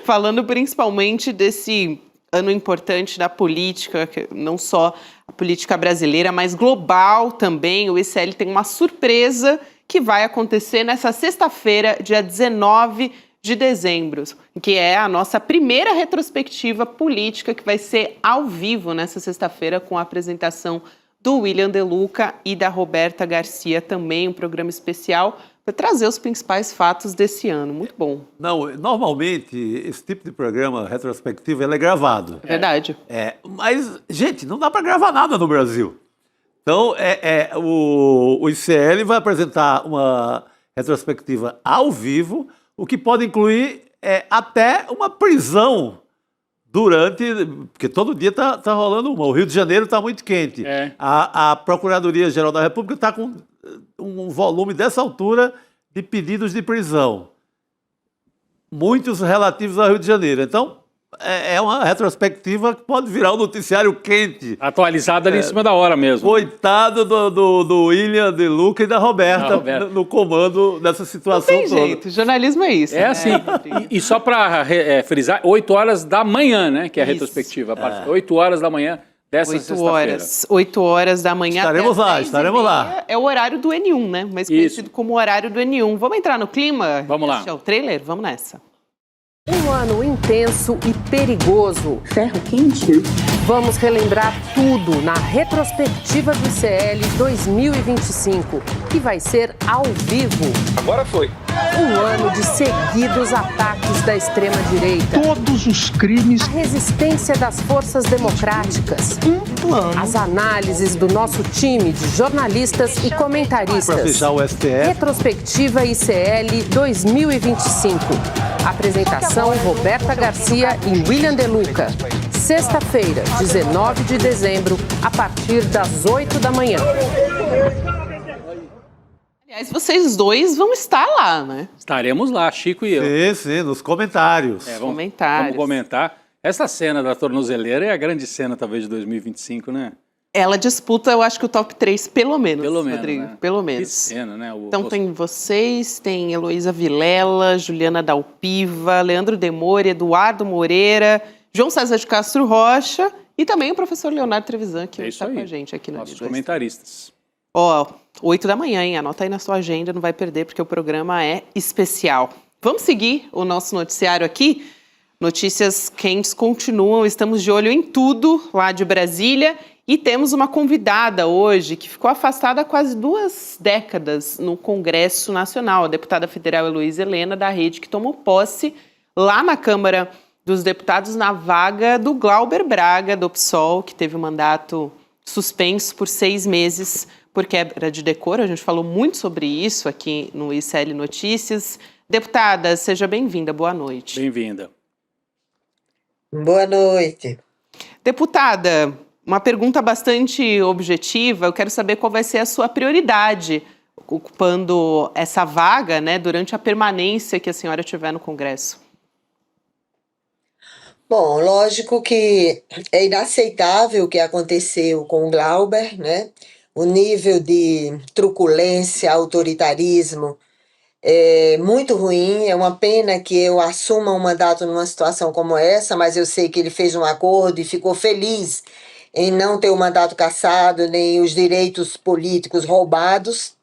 S4: Falando principalmente desse ano importante da política, não só a política brasileira, mas global também. O ICL tem uma surpresa que vai acontecer nessa sexta-feira, dia 19 de dezembro, que é a nossa primeira retrospectiva política, que vai ser ao vivo nessa sexta-feira com a apresentação do William De Luca e da Roberta Garcia, também um programa especial para trazer os principais fatos desse ano. Muito bom.
S5: Não, normalmente esse tipo de programa retrospectivo ele é gravado.
S4: É verdade.
S5: Mas, gente, não dá para gravar nada no Brasil. Então, o ICL vai apresentar uma retrospectiva ao vivo. o que pode incluir até uma prisão porque todo dia tá rolando uma. O Rio de Janeiro está muito quente. A Procuradoria-Geral da República está com um volume dessa altura de pedidos de prisão. Muitos relativos ao Rio de Janeiro. Então, é uma retrospectiva que pode virar um noticiário quente.
S8: Atualizado ali em cima da hora mesmo.
S5: Coitado do William, de Luca e da Roberta no comando dessa situação
S4: toda. Não tem jeito, jornalismo é isso.
S8: É assim, e só para frisar, 8 horas da manhã, né, que é a retrospectiva. 8 horas da manhã dessa sexta-feira.
S4: 8 horas da manhã.
S5: Estaremos lá.
S4: É o horário do N1, né, mais conhecido como horário do N1. Vamos entrar no clima?
S8: Vamos lá.
S4: Assistir ao trailer? Vamos nessa.
S9: Um ano intenso e perigoso.
S10: Ferro quente?
S9: Vamos relembrar tudo na retrospectiva do ICL 2025, que vai ser ao vivo.
S11: Agora foi.
S9: Um ano de seguidos ataques da extrema-direita.
S11: Todos os crimes.
S9: A resistência das forças democráticas. As análises do nosso time de jornalistas e comentaristas.
S5: Para fechar o STF.
S9: Retrospectiva ICL 2025. Apresentação Roberta Garcia e William De Luca. Sexta-feira, 19 de dezembro, a partir das 8 da manhã.
S4: Aliás, vocês dois vão estar lá, né?
S8: Estaremos lá, Chico e eu.
S5: Sim, nos comentários.
S8: Vamos comentar. Essa cena da tornozeleira é a grande cena, talvez, de 2025, né?
S4: Ela disputa, eu acho que o top 3, pelo menos, Rodrigo.
S8: Né?
S4: Pelo menos.
S8: Que cena, né?
S4: Então tem vocês, tem Heloísa Vilela, Juliana Dalpiva, Leandro Demore, Eduardo Moreira, João César de Castro Rocha e também o professor Leonardo Trevisan, que está com a gente aqui no
S8: nossos comentaristas.
S4: 8 da manhã, hein? Anota aí na sua agenda, não vai perder, porque o programa é especial. Vamos seguir o nosso noticiário aqui. Notícias quentes continuam, estamos de olho em tudo lá de Brasília. E temos uma convidada hoje que ficou afastada há quase 2 décadas no Congresso Nacional, a deputada federal Heloísa Helena, da Rede, que tomou posse lá na Câmara dos Deputados na vaga do Glauber Braga, do PSOL, que teve o mandato suspenso por 6 meses por quebra de decoro. A gente falou muito sobre isso aqui no ICL Notícias. Deputada, seja bem-vinda, boa noite.
S8: Bem-vinda.
S10: Boa noite.
S4: Deputada, uma pergunta bastante objetiva, eu quero saber qual vai ser a sua prioridade ocupando essa vaga, né, durante a permanência que a senhora tiver no Congresso.
S10: Bom, lógico que é inaceitável o que aconteceu com o Glauber, né? O nível de truculência, autoritarismo é muito ruim. É uma pena que eu assuma um mandato numa situação como essa, mas eu sei que ele fez um acordo e ficou feliz em não ter o mandato cassado, nem os direitos políticos roubados.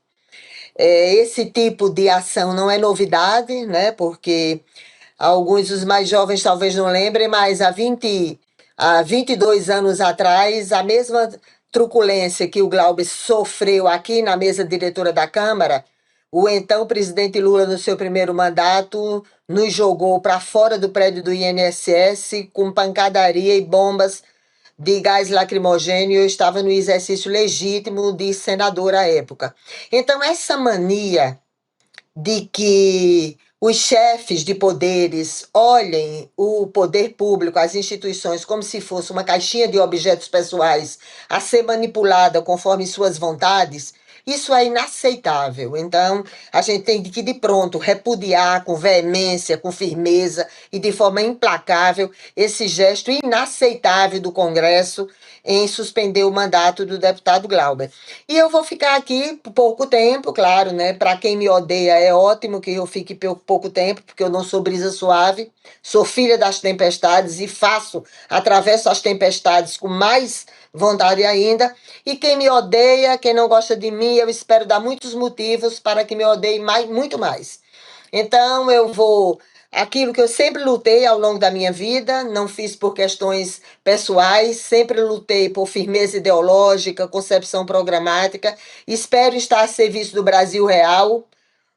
S10: Esse tipo de ação não é novidade, né? Porque alguns dos mais jovens talvez não lembrem, mas há 22 anos atrás, a mesma truculência que o Glauber sofreu aqui na mesa diretora da Câmara, o então presidente Lula, no seu primeiro mandato, nos jogou para fora do prédio do INSS com pancadaria e bombas de gás lacrimogêneo. Eu estava no exercício legítimo de senador à época. Então, essa mania de que os chefes de poderes olhem o poder público, as instituições, como se fosse uma caixinha de objetos pessoais a ser manipulada conforme suas vontades, isso é inaceitável. Então, a gente tem que, de pronto, repudiar com veemência, com firmeza e de forma implacável esse gesto inaceitável do Congresso em suspender o mandato do deputado Glauber. E eu vou ficar aqui por pouco tempo, claro, né? Para quem me odeia é ótimo que eu fique por pouco tempo, porque eu não sou brisa suave, sou filha das tempestades e atravesso as tempestades com mais vontade ainda. E quem me odeia, quem não gosta de mim, eu espero dar muitos motivos para que me odeie muito mais. Então eu vou... Aquilo que eu sempre lutei ao longo da minha vida, não fiz por questões pessoais, sempre lutei por firmeza ideológica, concepção programática. Espero estar a serviço do Brasil real,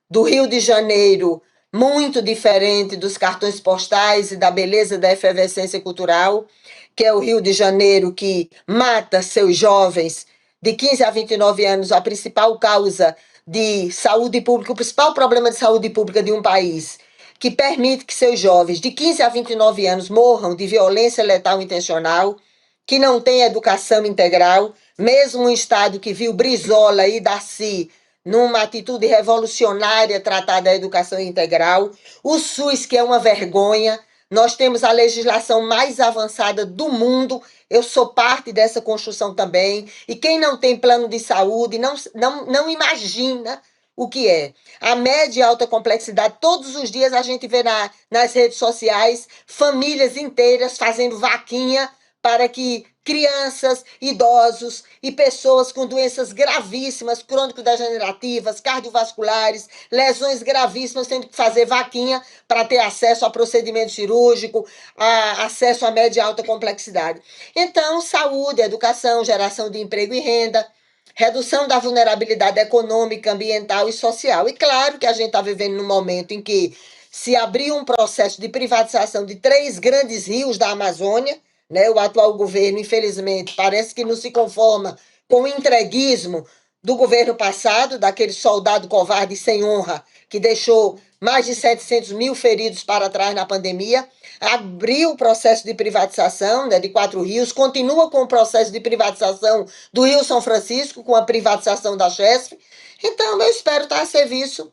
S10: do Rio de Janeiro, muito diferente dos cartões postais e da beleza da efervescência cultural, que é o Rio de Janeiro que mata seus jovens de 15 a 29 anos, a principal causa de saúde pública, o principal problema de saúde pública de um país que permite que seus jovens de 15 a 29 anos morram de violência letal intencional, que não tem educação integral, mesmo um Estado que viu Brizola e Darcy numa atitude revolucionária tratar da educação integral, o SUS, que é uma vergonha. Nós temos a legislação mais avançada do mundo, eu sou parte dessa construção também, e quem não tem plano de saúde não imagina o que é. A média e alta complexidade, todos os dias a gente vê nas redes sociais famílias inteiras fazendo vaquinha para que crianças, idosos e pessoas com doenças gravíssimas, crônico-degenerativas, cardiovasculares, lesões gravíssimas, tendo que fazer vaquinha para ter acesso a procedimento cirúrgico, acesso a média e alta complexidade. Então, saúde, educação, geração de emprego e renda, redução da vulnerabilidade econômica, ambiental e social. E claro que a gente está vivendo num momento em que se abriu um processo de privatização de 3 grandes rios da Amazônia, né? O atual governo, infelizmente, parece que não se conforma com o entreguismo do governo passado, daquele soldado covarde sem honra, que deixou mais de 700 mil feridos para trás na pandemia, abriu o processo de privatização, né, de 4 rios, continua com o processo de privatização do Rio São Francisco, com a privatização da Chesf. Então, eu espero estar a serviço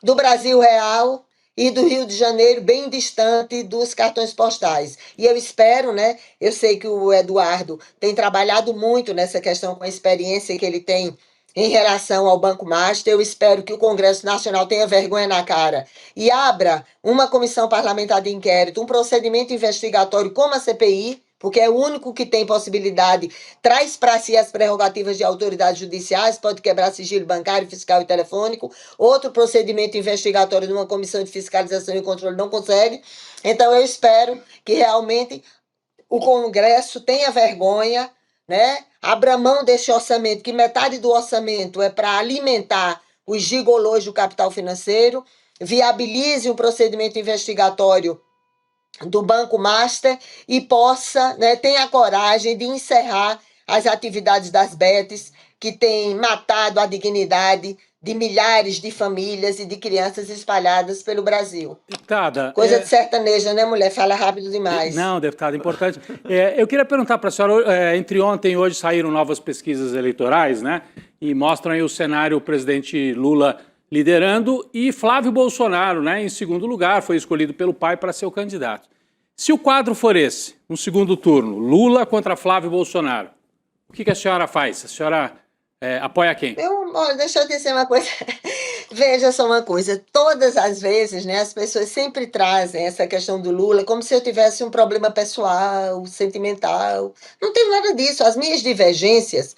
S10: do Brasil real e do Rio de Janeiro, bem distante dos cartões postais. E eu espero, né? Eu sei que o Eduardo tem trabalhado muito nessa questão com a experiência que ele tem em relação ao Banco Master. Eu espero que o Congresso Nacional tenha vergonha na cara e abra uma comissão parlamentar de inquérito, um procedimento investigatório como a CPI, porque é o único que tem possibilidade, traz para si as prerrogativas de autoridades judiciais, pode quebrar sigilo bancário, fiscal e telefônico. Outro procedimento investigatório de uma comissão de fiscalização e controle não consegue. Então, eu espero que realmente o Congresso tenha vergonha, né? Abra mão desse orçamento, que metade do orçamento é para alimentar os gigolôs do capital financeiro, viabilize um procedimento investigatório do Banco Master e possa, né, tenha a coragem de encerrar as atividades das betes que têm matado a dignidade de milhares de famílias e de crianças espalhadas pelo Brasil.
S8: Deputada...
S10: Coisa de sertaneja, né, mulher? Fala rápido demais.
S8: Não, deputada, importante. Eu queria perguntar para a senhora, entre ontem e hoje saíram novas pesquisas eleitorais, né? E mostram aí o cenário, o presidente Lula liderando e Flávio Bolsonaro, né, em segundo lugar, foi escolhido pelo pai para ser o candidato. Se o quadro for esse, no segundo turno, Lula contra Flávio Bolsonaro, o que a senhora faz? A senhora apoia quem?
S10: Deixa eu dizer uma coisa. Veja só uma coisa, todas as vezes, né, as pessoas sempre trazem essa questão do Lula como se eu tivesse um problema pessoal, sentimental. Não tenho nada disso. As minhas divergências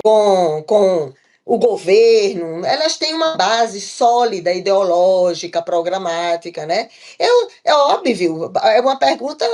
S10: com o governo, elas têm uma base sólida, ideológica, programática, né? É óbvio, é uma pergunta,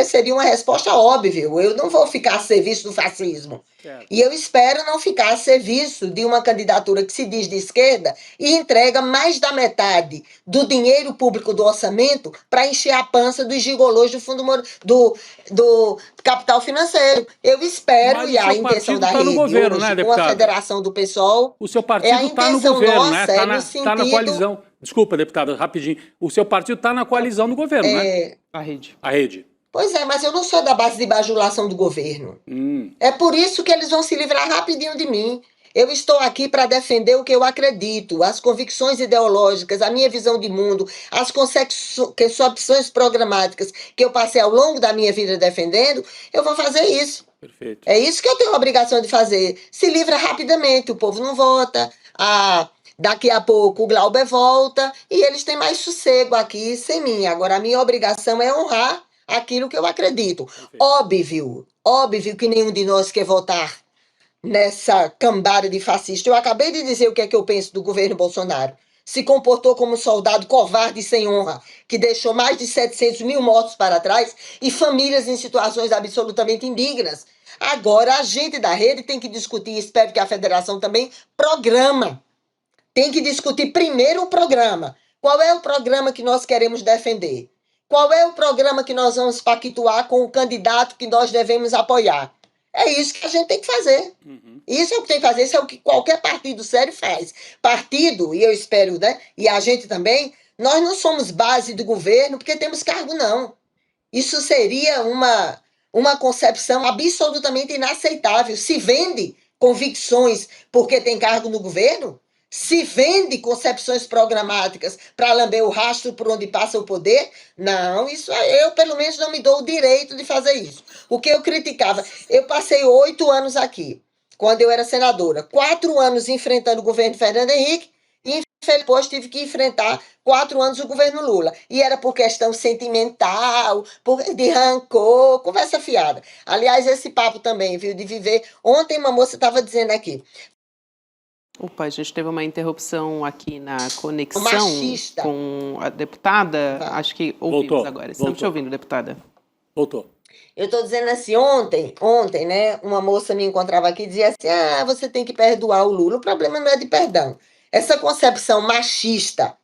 S10: seria uma resposta óbvia. Eu não vou ficar a serviço do fascismo. Certo. E eu espero não ficar a serviço de uma candidatura que se diz de esquerda e entrega mais da metade do dinheiro público do orçamento para encher a pança dos gigolôs do fundo do capital financeiro. Eu espero, e a intenção da rede
S8: governo,
S10: hoje,
S8: né,
S10: com a federação do PSOL,
S8: o seu partido está no governo, né? Está na coalizão. Desculpa, deputada, rapidinho. O seu partido está na coalizão do governo, né?
S4: A rede.
S8: A rede.
S10: Pois é, mas eu não sou da base de bajulação do governo. É por isso que eles vão se livrar rapidinho de mim. Eu estou aqui para defender o que eu acredito, as convicções ideológicas, a minha visão de mundo, as concepções programáticas que eu passei ao longo da minha vida defendendo, eu vou fazer isso.
S8: Perfeito.
S10: É isso que eu tenho a obrigação de fazer. Se livra rapidamente, o povo não vota, daqui a pouco o Glauber volta e eles têm mais sossego aqui sem mim. Agora, a minha obrigação é honrar aquilo que eu acredito. Perfeito. Óbvio que nenhum de nós quer votar nessa cambada de fascista. Eu acabei de dizer o que é que eu penso do governo Bolsonaro. Se comportou como um soldado covarde e sem honra, que deixou mais de 700 mil mortos para trás e famílias em situações absolutamente indignas. Agora, a gente da rede tem que discutir, espero que a federação também, programa. Tem que discutir primeiro o programa. Qual é o programa que nós queremos defender? Qual é o programa que nós vamos pactuar com o candidato que nós devemos apoiar? É isso que a gente tem que fazer. Isso é o que tem que fazer, isso é o que qualquer partido sério faz. Partido, e eu espero, né, e a gente também, Nós não somos base do governo porque temos cargo, não. Isso seria uma concepção absolutamente inaceitável. Se vende convicções porque tem cargo no governo? Se vende concepções programáticas para lamber o rastro por onde passa o poder? Não, isso eu, pelo menos, não me dou o direito de fazer isso. O que eu criticava, eu passei 8 anos aqui, quando eu era senadora, 4 anos enfrentando o governo Fernando Henrique, e depois tive que enfrentar 4 anos o governo Lula. E era por questão sentimental, de rancor, conversa fiada. Aliás, esse papo também, viu, de viver. Ontem uma moça estava dizendo aqui.
S4: Opa, a gente teve uma interrupção aqui na conexão
S10: Machista.
S4: com a deputada. Acho que ouvimos
S8: Voltou,
S4: agora. Estamos
S8: voltou.
S4: te ouvindo, deputada.
S8: Voltou.
S10: Eu estou dizendo assim, ontem, né, uma moça me encontrava aqui e dizia assim, você tem que perdoar o Lula. O problema não é de perdão. Essa concepção machista,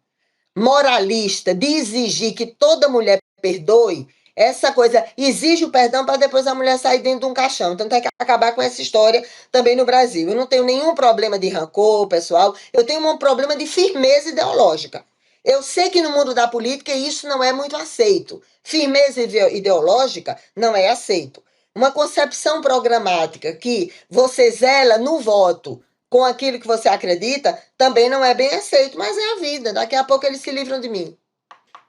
S10: moralista, de exigir que toda mulher perdoe, essa coisa, exige o perdão para depois a mulher sair dentro de um caixão. Então tem que acabar com essa história também no Brasil. Eu não tenho nenhum problema de rancor, pessoal. Eu tenho um problema de firmeza ideológica. Eu sei que no mundo da política isso não é muito aceito. Firmeza ideológica não é aceito. Uma concepção programática que você zela no voto com aquilo que você acredita, também não é bem aceito, mas é a vida. Daqui a pouco eles se livram de mim.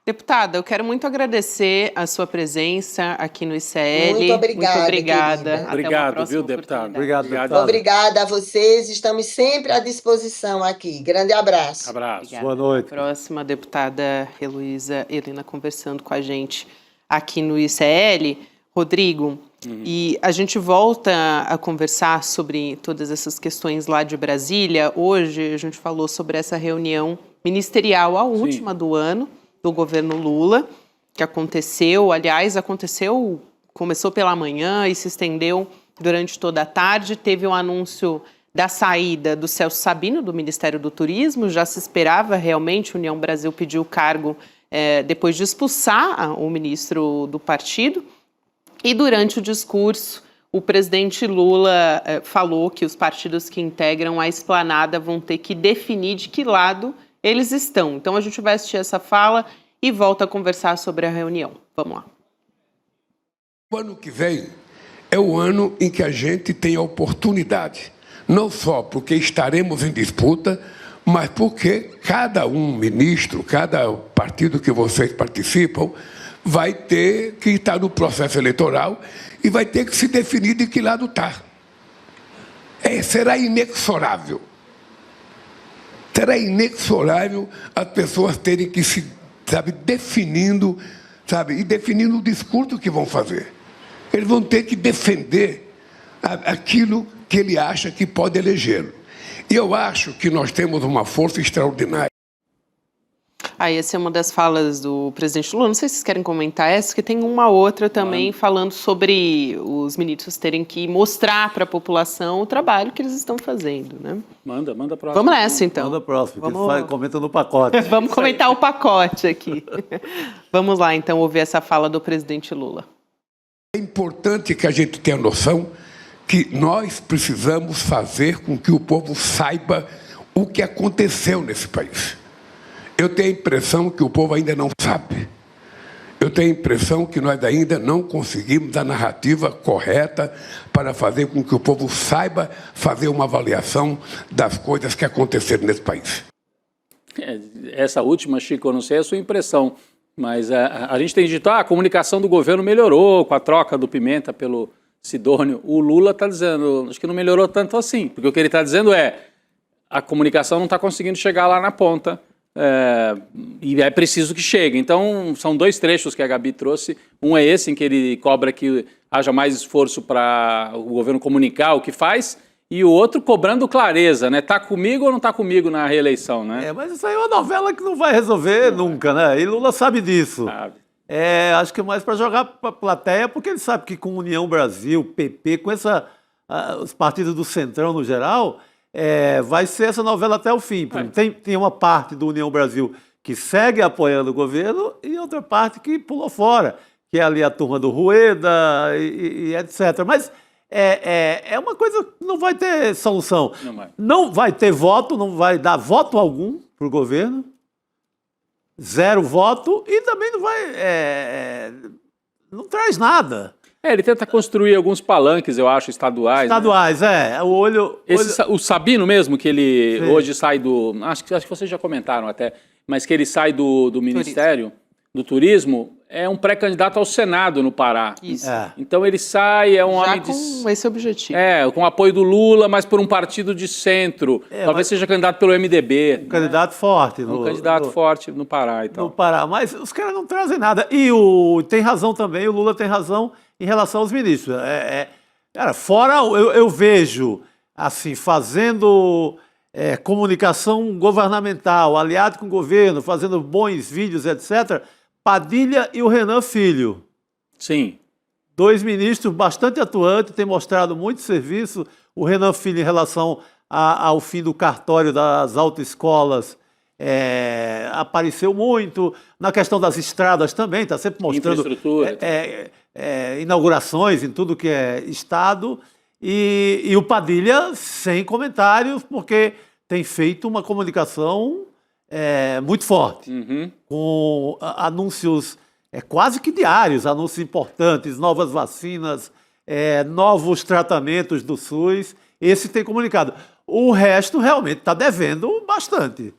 S4: Deputada, eu quero muito agradecer a sua presença aqui no ICL.
S10: Muito obrigada,
S4: Muito obrigada.
S10: querida.
S4: Até
S8: Obrigado,
S4: uma próxima
S8: viu, deputado?
S4: oportunidade.
S5: Obrigado,
S8: Obrigado.
S5: deputado.
S10: Obrigada a vocês, estamos sempre à disposição aqui. Grande abraço.
S8: Abraço.
S4: Obrigada.
S5: Boa noite.
S4: Próxima, deputada Heloísa Helena conversando com a gente aqui no ICL. Rodrigo, e a gente volta a conversar sobre todas essas questões lá de Brasília. Hoje a gente falou sobre essa reunião ministerial, a última do ano, do governo Lula, que aconteceu, começou pela manhã e se estendeu durante toda a tarde. Teve um anúncio da saída do Celso Sabino, do Ministério do Turismo, já se esperava realmente, a União Brasil pediu o cargo depois de expulsar o ministro do partido. E durante o discurso, o presidente Lula falou que os partidos que integram a esplanada vão ter que definir de que lado eles estão. Então a gente vai assistir essa fala e volta a conversar sobre a reunião. Vamos lá.
S3: O ano que vem é o ano em que a gente tem a oportunidade, não só porque estaremos em disputa, mas porque cada ministro, cada partido que vocês participam, vai ter que estar no processo eleitoral e vai ter que se definir de que lado está. Será inexorável. Será inexorável as pessoas terem que se, definindo, e definindo o discurso que vão fazer. Eles vão ter que defender aquilo que ele acha que pode elegê-lo. E eu acho que nós temos uma força extraordinária.
S4: Essa é uma das falas do presidente Lula. Não sei se vocês querem comentar essa, que tem uma outra também falando sobre os ministros terem que mostrar para a população o trabalho que eles estão fazendo, né?
S8: Manda a próxima.
S4: Vamos nessa, então.
S5: Manda a próxima, comenta no pacote.
S4: Vamos comentar o pacote aqui. Vamos lá, então, ouvir essa fala do presidente Lula.
S3: É importante que a gente tenha noção que nós precisamos fazer com que o povo saiba o que aconteceu nesse país. Eu tenho a impressão que o povo ainda não sabe. Eu tenho a impressão que nós ainda não conseguimos a narrativa correta para fazer com que o povo saiba fazer uma avaliação das coisas que aconteceram nesse país.
S8: Essa última, Chico, eu não sei a sua impressão, mas a gente tem dito, a comunicação do governo melhorou com a troca do Pimenta pelo Sidônio. O Lula está dizendo, acho que não melhorou tanto assim, porque o que ele está dizendo a comunicação não está conseguindo chegar lá na ponta. E é preciso que chegue. Então, são 2 trechos que a Gabi trouxe. Um é esse, em que ele cobra que haja mais esforço para o governo comunicar o que faz, e o outro cobrando clareza, né? Tá comigo ou não tá comigo na reeleição, né?
S5: Mas isso aí é uma novela que não vai resolver nunca, né? E Lula sabe disso.
S8: Sabe.
S5: Acho que é mais para jogar para a plateia, porque ele sabe que com União Brasil, PP, com os partidos do Centrão no geral, vai ser essa novela até o fim. Tem uma parte do União Brasil que segue apoiando o governo e outra parte que pulou fora, que é ali a turma do Rueda e etc. Mas é uma coisa que não vai ter solução. Não vai ter voto, não vai dar voto algum para o governo. 0 voto e também não vai... não traz nada.
S8: Ele tenta construir alguns palanques, eu acho, estaduais.
S5: Estaduais,
S8: né? O Sabino mesmo, que ele hoje sai do... Acho que vocês já comentaram até, mas que ele sai do Ministério do Turismo, é um pré-candidato ao Senado no Pará.
S4: Isso.
S8: Então ele sai, é um homem
S4: com esse objetivo.
S8: Com o apoio do Lula, mas por um partido de centro. Talvez seja candidato pelo MDB.
S5: Um candidato forte.
S8: Forte no Pará e tal.
S5: No Pará, mas os caras não trazem nada. E tem razão também, o Lula tem razão em relação aos ministros. Cara, fora eu vejo, assim, fazendo comunicação governamental, aliado com o governo, fazendo bons vídeos, etc., Padilha e o Renan Filho.
S8: Sim.
S5: 2 ministros bastante atuantes, têm mostrado muito serviço. O Renan Filho em relação ao fim do cartório das autoescolas apareceu muito. Na questão das estradas também, está sempre mostrando inaugurações em tudo que é estado. E o Padilha sem comentários, porque tem feito uma comunicação muito forte, com anúncios quase que diários, anúncios importantes, novas vacinas, novos tratamentos do SUS. Esse tem comunicado. O resto realmente está devendo bastante.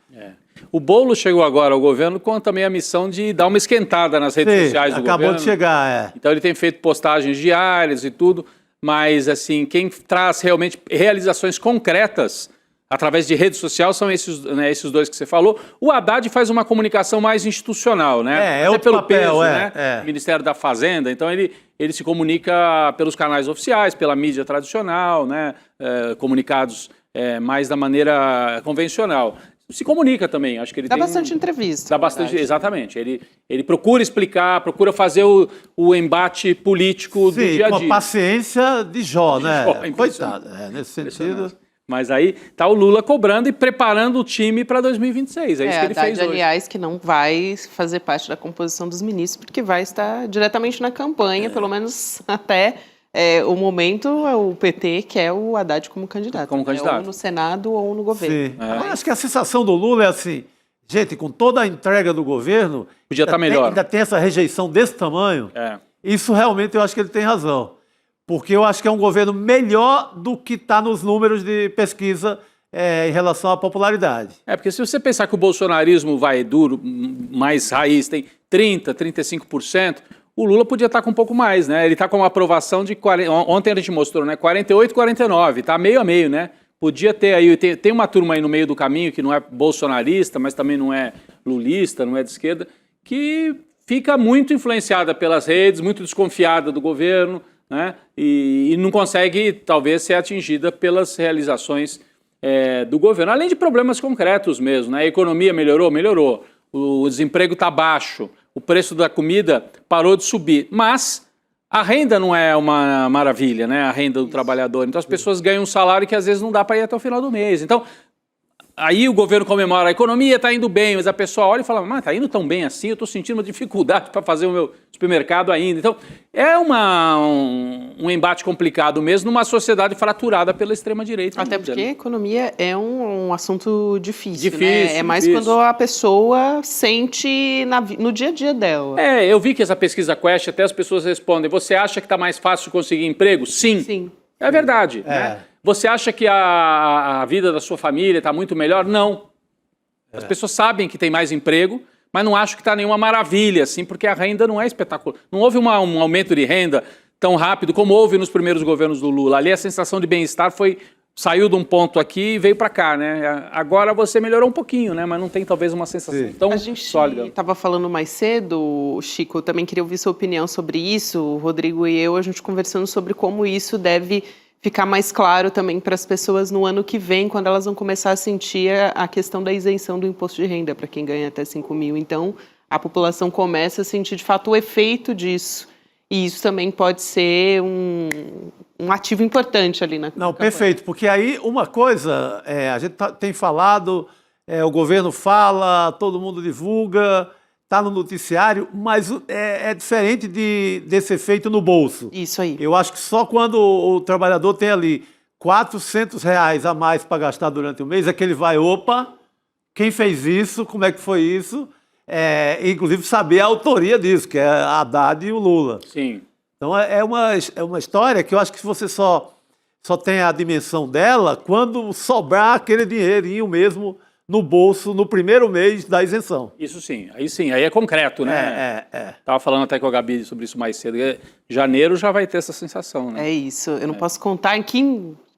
S8: O Boulos chegou agora ao governo com também a missão de dar uma esquentada nas redes sociais do governo.
S5: Acabou de chegar,
S8: Então ele tem feito postagens diárias e tudo, mas assim, quem traz realmente realizações concretas através de rede social são esses 2 que você falou. O Haddad faz uma comunicação mais institucional, né? Até pelo
S5: papel,
S8: peso, né? Ministério da Fazenda. Então ele se comunica pelos canais oficiais, pela mídia tradicional, né? Comunicados mais da maneira convencional. Se comunica também, acho que ele
S4: dá bastante entrevista.
S8: Dá bastante, exatamente. Ele procura explicar, procura fazer o embate político do dia a dia.
S5: Com a paciência de Jó, né? Coitado, nesse sentido.
S8: Mas aí tá o Lula cobrando e preparando o time para 2026. É isso que ele fez hoje.
S4: Aliás, que não vai fazer parte da composição dos ministros, porque vai estar diretamente na campanha, pelo menos até o momento, o PT quer o Haddad como candidato. Ou no Senado ou no governo.
S5: Agora, acho que a sensação do Lula é assim, gente, com toda a entrega do governo,
S8: podia estar melhor.
S5: Ainda tem essa rejeição desse tamanho. Isso realmente eu acho que ele tem razão. Porque eu acho que é um governo melhor do que está nos números de pesquisa em relação à popularidade.
S8: Porque se você pensar que o bolsonarismo vai duro, mais raiz, tem 30%, 35%, o Lula podia estar com um pouco mais, né? Ele está com uma aprovação de... Ontem a gente mostrou, né? 48, 49, está meio a meio, né? Podia ter aí... Tem uma turma aí no meio do caminho que não é bolsonarista, mas também não é lulista, não é de esquerda, que fica muito influenciada pelas redes, muito desconfiada do governo, né? E não consegue, talvez, ser atingida pelas realizações do governo. Além de problemas concretos mesmo, né? A economia melhorou? Melhorou. O desemprego está baixo. O preço da comida parou de subir. Mas a renda não é uma maravilha, né? A renda do trabalhador. Então as pessoas ganham um salário que às vezes não dá para ir até o final do mês. Então, aí o governo comemora, a economia está indo bem, mas a pessoa olha e fala, mas está indo tão bem assim, eu estou sentindo uma dificuldade para fazer o meu supermercado ainda. Então, é um embate complicado mesmo numa sociedade fraturada pela extrema-direita.
S4: Até porque a economia é um assunto difícil, né? É mais quando a pessoa sente no dia a dia dela.
S8: Eu vi que essa pesquisa Quest, até as pessoas respondem, você acha que está mais fácil conseguir emprego? Sim.
S4: Sim.
S8: É verdade, né? Você acha que a vida da sua família está muito melhor? Não. As pessoas sabem que tem mais emprego, mas não acham que está nenhuma maravilha, assim, porque a renda não é espetacular. Não houve um aumento de renda tão rápido como houve nos primeiros governos do Lula. Ali a sensação de bem-estar saiu de um ponto aqui e veio para cá, né? Agora você melhorou um pouquinho, né? Mas não tem talvez uma sensação tão sólida. A gente
S4: estava falando mais cedo, Chico, eu também queria ouvir sua opinião sobre isso. O Rodrigo e eu, a gente conversando sobre como isso deve ficar mais claro também para as pessoas no ano que vem, quando elas vão começar a sentir a questão da isenção do imposto de renda para quem ganha até 5 mil. Então, a população começa a sentir, de fato, o efeito disso. E isso também pode ser um ativo importante ali na campanha.
S5: Perfeito, porque aí uma coisa, a gente tem falado, o governo fala, todo mundo divulga, está no noticiário, mas é diferente desse efeito no bolso.
S4: Isso aí.
S5: Eu acho que só quando o trabalhador tem ali R$400 a mais para gastar durante o mês, é que ele vai, opa, quem fez isso, como é que foi isso? inclusive saber a autoria disso, que é a Haddad e o Lula.
S8: Sim.
S5: Então é uma história que eu acho que você só tem a dimensão dela quando sobrar aquele dinheirinho mesmo no bolso no primeiro mês da isenção.
S8: Isso sim, aí é concreto, né? Tava falando até com a Gabi sobre isso mais cedo. Janeiro já vai ter essa sensação, né?
S4: É isso, eu não posso contar em que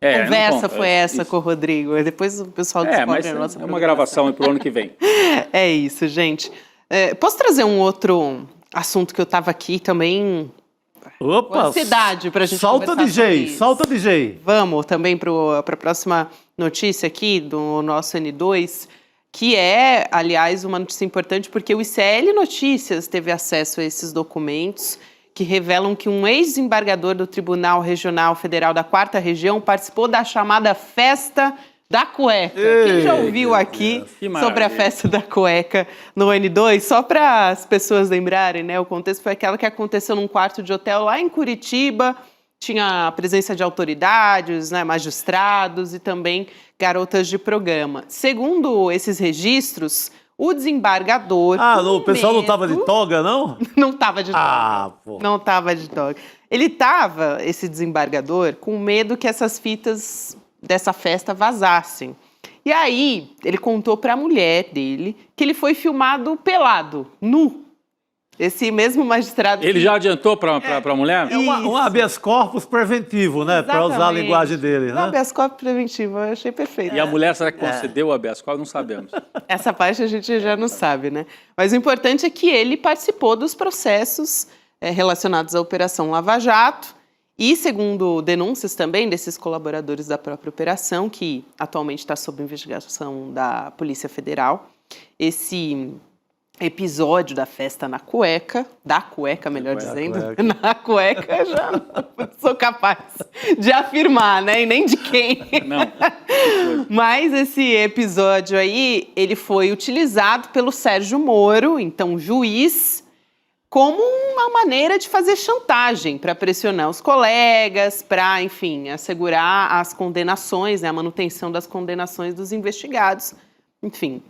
S4: conversa foi essa com o Rodrigo. Depois o pessoal descobre
S8: mas
S4: a nossa
S8: é uma gravação para o ano que vem.
S4: É isso, gente. Posso trazer um outro assunto que eu estava aqui também...
S5: Opa!
S4: Ansiedade para a gente
S5: solta DJ.
S4: Vamos também para a próxima notícia aqui do nosso N2, que é, aliás, uma notícia importante porque o ICL Notícias teve acesso a esses documentos que revelam que um ex-desembargador do Tribunal Regional Federal da 4ª Região participou da chamada Festa da Cueca. Quem já ouviu aqui sobre a Festa da Cueca no N2? Só para as pessoas lembrarem, né? O contexto foi aquela que aconteceu num quarto de hotel lá em Curitiba. Tinha a presença de autoridades, né, magistrados e também garotas de programa. Segundo esses registros, o desembargador...
S5: o pessoal não estava de toga, não?
S4: Não estava de toga.
S5: Pô.
S4: Não estava de toga. Ele estava, esse desembargador, com medo que essas fitas dessa festa vazassem. E aí, ele contou para a mulher dele que ele foi filmado pelado, nu. Esse mesmo magistrado...
S8: Ele já adiantou para a mulher?
S5: É um habeas corpus preventivo, né? Para usar a linguagem dele, né?
S4: Um habeas corpus preventivo, eu achei perfeito.
S8: E a mulher, será que concedeu o habeas corpus? Não sabemos.
S4: Essa parte a gente já não sabe, né? Mas o importante é que ele participou dos processos relacionados à Operação Lava Jato. E, segundo denúncias também desses colaboradores da própria operação, que atualmente está sob investigação da Polícia Federal, esse episódio da festa na cueca, melhor dizendo, na cueca, já não sou capaz de afirmar, né? E nem de quem.
S8: Não.
S4: Mas esse episódio aí, ele foi utilizado pelo Sérgio Moro, então juiz, como uma maneira de fazer chantagem para pressionar os colegas, para, enfim, assegurar as condenações, né, a manutenção das condenações dos investigados, enfim.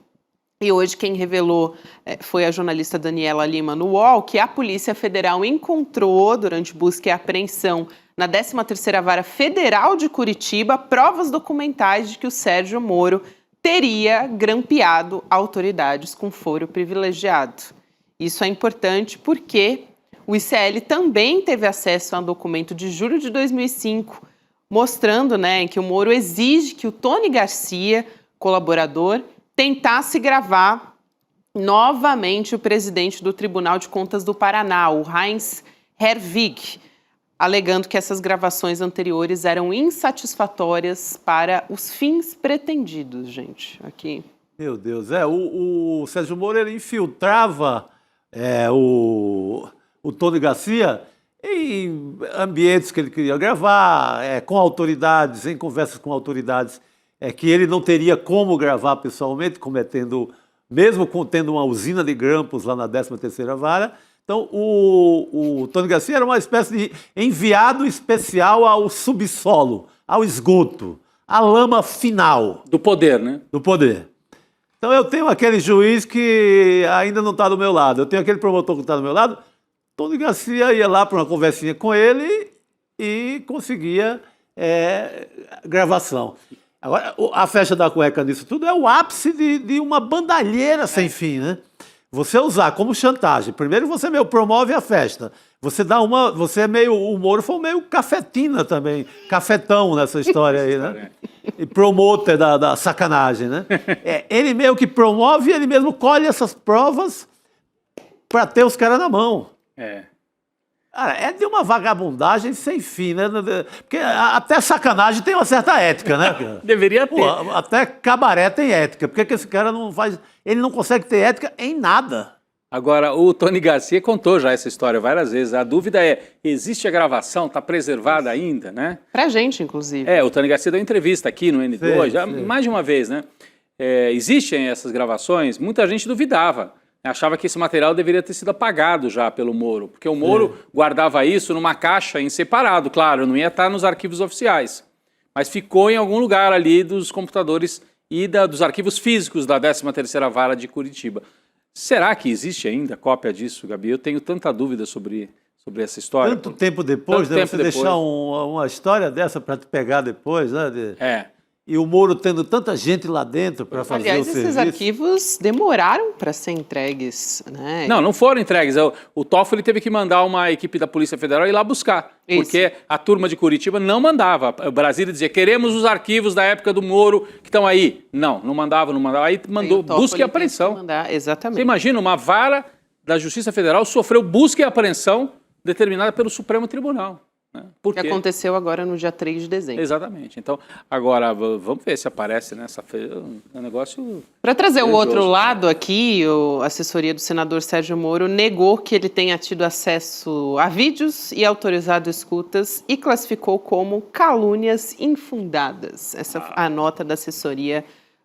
S4: E hoje quem revelou foi a jornalista Daniela Lima no UOL, que a Polícia Federal encontrou, durante busca e apreensão, na 13ª Vara Federal de Curitiba, provas documentais de que o Sérgio Moro teria grampeado autoridades com foro privilegiado. Isso é importante porque o ICL também teve acesso a um documento de julho de 2005, mostrando, né, que o Moro exige que o Tony Garcia, colaborador, tentasse gravar novamente o presidente do Tribunal de Contas do Paraná, o Heinz Herwig, alegando que essas gravações anteriores eram insatisfatórias para os fins pretendidos, gente. Aqui.
S5: Meu Deus, o Sérgio Moro ele infiltrava o Tony Garcia em ambientes que ele queria gravar, com autoridades, em conversas com autoridades, que ele não teria como gravar pessoalmente, mesmo tendo uma usina de grampos lá na 13ª Vara. Então, o Tony Garcia era uma espécie de enviado especial ao subsolo, ao esgoto, à lama final.
S8: Do poder, né?
S5: Do poder. Então, eu tenho aquele juiz que ainda não está do meu lado, eu tenho aquele promotor que está do meu lado. Tony Garcia ia lá para uma conversinha com ele e conseguia gravação. Agora, a festa da cueca nisso tudo é o ápice de uma bandalheira sem fim, né? Você usar como chantagem. Primeiro você meio promove a festa. O Moro foi meio cafetina também, cafetão nessa história aí, né? E promoter da sacanagem, né? Ele meio que promove, ele mesmo colhe essas provas para ter os caras na mão. Cara, é de uma vagabundagem sem fim, né? Porque até sacanagem tem uma certa ética, né?
S8: Deveria ter.
S5: Até cabaré tem ética. Por que esse cara não faz... Ele não consegue ter ética em nada.
S8: Agora, o Tony Garcia contou já essa história várias vezes. A dúvida é, existe a gravação? Está preservada ainda, né?
S4: Pra gente, inclusive.
S8: O Tony Garcia deu entrevista aqui no N2, mais de uma vez, né? Existem essas gravações? Muita gente duvidava. Achava que esse material deveria ter sido apagado já pelo Moro, porque o Moro guardava isso numa caixa em separado, claro, não ia estar nos arquivos oficiais, mas ficou em algum lugar ali dos computadores e dos arquivos físicos da 13ª Vara de Curitiba. Será que existe ainda cópia disso, Gabi? Eu tenho tanta dúvida sobre essa história.
S5: Tanto tempo depois,
S8: Tanto
S5: né?
S8: tempo
S5: Você
S8: depois.
S5: deixar uma história dessa para te pegar depois, né?
S8: É.
S5: E o Moro tendo tanta gente lá dentro para fazer
S4: Aliás,
S5: o
S4: esses
S5: serviço.
S4: arquivos demoraram para ser entregues, né?
S8: Não foram entregues. O Toffoli teve que mandar uma equipe da Polícia Federal ir lá buscar,
S4: Isso.
S8: porque a turma de Curitiba não mandava. O Brasília dizia, queremos os arquivos da época do Moro que estão aí. Não mandava. Aí mandou
S4: o Toffoli
S8: busca e apreensão.
S4: teve que mandar, exatamente.
S8: Você imagina, uma vara da Justiça Federal sofreu busca e apreensão determinada pelo Supremo Tribunal. Né? Por
S4: Que
S8: quê?
S4: aconteceu agora no dia 3 de dezembro.
S8: Exatamente. Então, agora, vamos ver se aparece nessa feira. É um negócio...
S4: Para trazer o
S8: grandioso.
S4: outro lado aqui, a assessoria do senador Sérgio Moro negou que ele tenha tido acesso a vídeos e autorizado escutas e classificou como calúnias infundadas. Essa é a nota da assessoria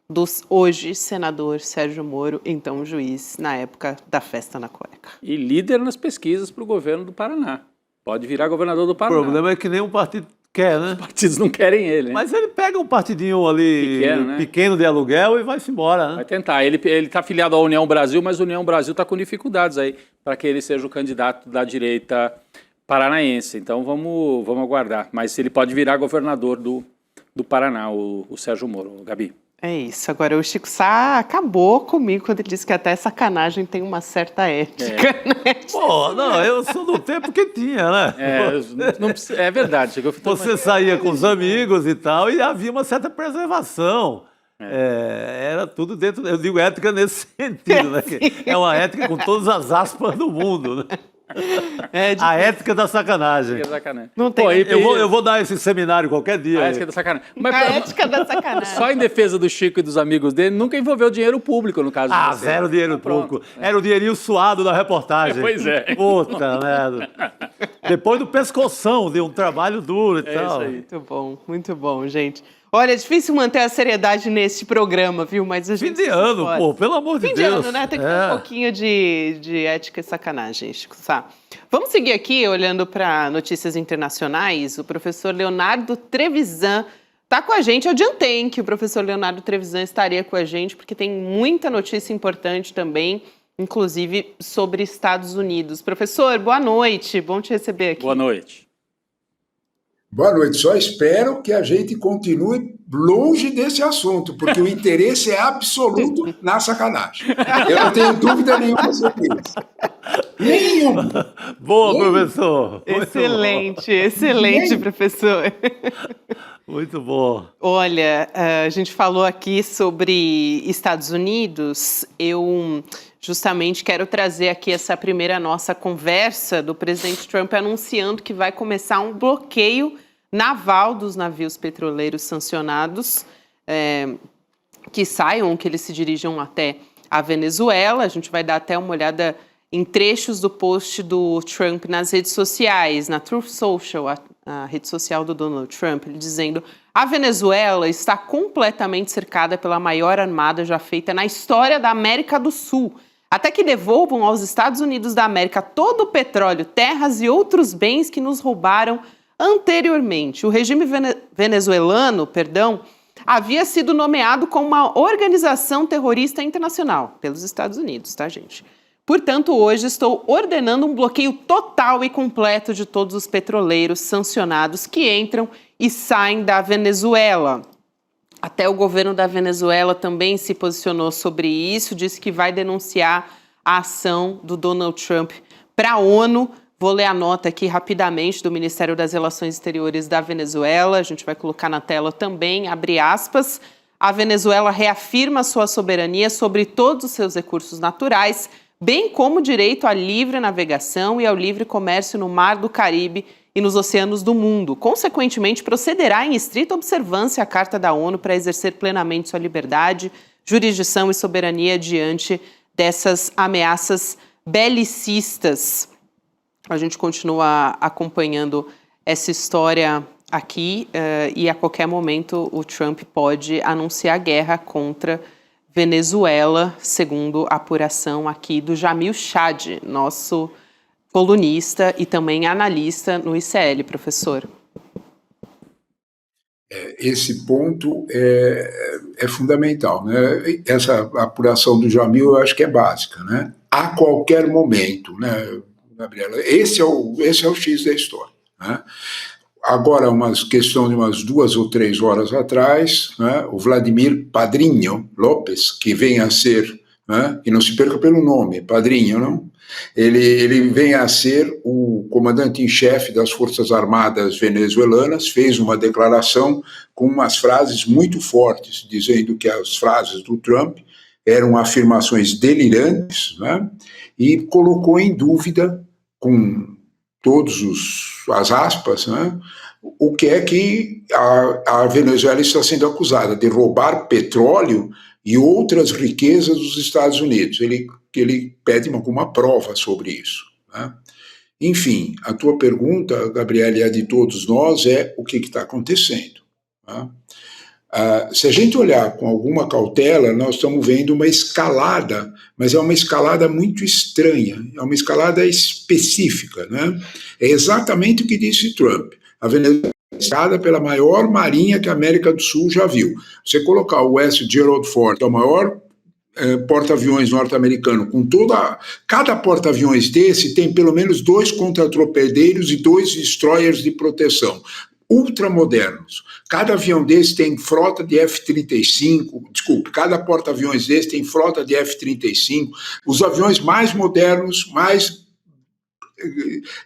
S4: do hoje senador Sérgio Moro, então juiz na época da festa na cueca.
S8: E líder nas pesquisas para o governo do Paraná. Pode virar governador do
S5: O
S8: Paraná.
S5: problema é que nenhum partido quer, né?
S8: Os partidos não querem ele, hein?
S5: Mas ele pega um partidinho ali
S8: Pequeno, né?
S5: de aluguel e vai-se embora, né?
S8: Vai tentar. Ele está afiliado à União Brasil, mas a União Brasil está com dificuldades aí para que ele seja o candidato da direita paranaense. Então vamos aguardar. Mas ele pode virar governador do Paraná, o Sérgio Moro, Gabi.
S4: É isso. Agora, o Chico Sá acabou comigo quando ele disse que até sacanagem tem uma certa ética, né?
S5: Pô, não, eu sou do tempo que tinha, né?
S8: É verdade.
S5: Você saía com os amigos e tal, e havia uma certa preservação. Era tudo dentro, eu digo ética nesse sentido, né? É uma ética com todas as aspas do mundo, né? A ética da sacanagem.
S4: Não tem.
S5: Eu vou dar esse seminário qualquer dia.
S8: A ética da sacanagem.
S4: A ética da sacanagem.
S8: Só em defesa do Chico e dos amigos dele, nunca envolveu dinheiro público, no caso de você.
S5: Zero dinheiro público. Era o dinheirinho suado da reportagem.
S8: Pois é.
S5: Puta merda. Depois do pescoção, de um trabalho duro e tal.
S8: Isso aí.
S4: Muito bom, gente. Olha, é difícil manter a seriedade nesse programa, viu? Mas a gente
S5: Fim de ano, pô, pelo amor de Deus.
S4: Fim de ano, né? Tem que ter um pouquinho de ética e sacanagem, Chico Sá. Vamos seguir aqui, olhando para notícias internacionais. O professor Leonardo Trevisan está com a gente. Eu adiantei, hein, que o professor Leonardo Trevisan estaria com a gente, porque tem muita notícia importante também, inclusive sobre Estados Unidos. Professor, boa noite. Bom te receber aqui.
S8: Boa noite.
S12: Boa noite. Só espero que a gente continue longe desse assunto, porque o interesse é absoluto na sacanagem. Eu não tenho dúvida nenhuma sobre isso. Nenhuma.
S5: Boa, professor.
S4: Excelente, professor.
S5: Muito bom.
S4: Olha, a gente falou aqui sobre Estados Unidos. Eu justamente quero trazer aqui essa primeira nossa conversa do presidente Trump anunciando que vai começar um bloqueio naval dos navios petroleiros sancionados que saiam, que eles se dirijam até a Venezuela. A gente vai dar até uma olhada em trechos do post do Trump nas redes sociais, na Truth Social, a rede social do Donald Trump, ele dizendo: a Venezuela está completamente cercada pela maior armada já feita na história da América do Sul, até que devolvam aos Estados Unidos da América todo o petróleo, terras e outros bens que nos roubaram anteriormente. O regime venezuelano, havia sido nomeado como uma organização terrorista internacional pelos Estados Unidos, tá, gente? Portanto, hoje estou ordenando um bloqueio total e completo de todos os petroleiros sancionados que entram e saem da Venezuela. Até o governo da Venezuela também se posicionou sobre isso, disse que vai denunciar a ação do Donald Trump para a ONU. Vou ler a nota aqui rapidamente do Ministério das Relações Exteriores da Venezuela. A gente vai colocar na tela também, abre aspas. A Venezuela reafirma sua soberania sobre todos os seus recursos naturais, bem como o direito à livre navegação e ao livre comércio no Mar do Caribe e nos oceanos do mundo. Consequentemente, procederá em estrita observância à Carta da ONU para exercer plenamente sua liberdade, jurisdição e soberania diante dessas ameaças belicistas. A gente continua acompanhando essa história aqui e a qualquer momento o Trump pode anunciar guerra contra Venezuela, segundo a apuração aqui do Jamil Chad, nosso colunista e também analista no ICL, professor.
S12: Esse ponto é fundamental, né? Essa apuração do Jamil eu acho que é básica, né? A qualquer momento, né, Gabriela? Esse é o X da história, né? Agora, uma questão de umas 2 ou 3 horas atrás, né, o Vladimir Padrinho Lopes, que vem a ser, né, e não se perca pelo nome, Padrinho, não? Ele vem a ser o comandante em chefe das Forças Armadas venezuelanas, fez uma declaração com umas frases muito fortes, dizendo que as frases do Trump eram afirmações delirantes, né, e colocou em dúvida, com todas as aspas, né, o que é que a Venezuela está sendo acusada de roubar petróleo e outras riquezas dos Estados Unidos. Ele pede alguma prova sobre isso, né? Enfim, a tua pergunta, Gabriela, e a de todos nós é o que está acontecendo, né? Se a gente olhar com alguma cautela, nós estamos vendo uma escalada, mas é uma escalada muito estranha, é uma escalada específica, né? É exatamente o que disse Trump. A Venezuela é escalada pela maior marinha que a América do Sul já viu. Você colocar o S. Gerald Ford, que é o maior porta-aviões norte-americano, cada porta-aviões desse tem pelo menos 2 contratorpedeiros e 2 destroyers de proteção, ultramodernos. Cada avião desse tem frota de F-35, cada porta-aviões desse tem frota de F-35, os aviões mais modernos, mais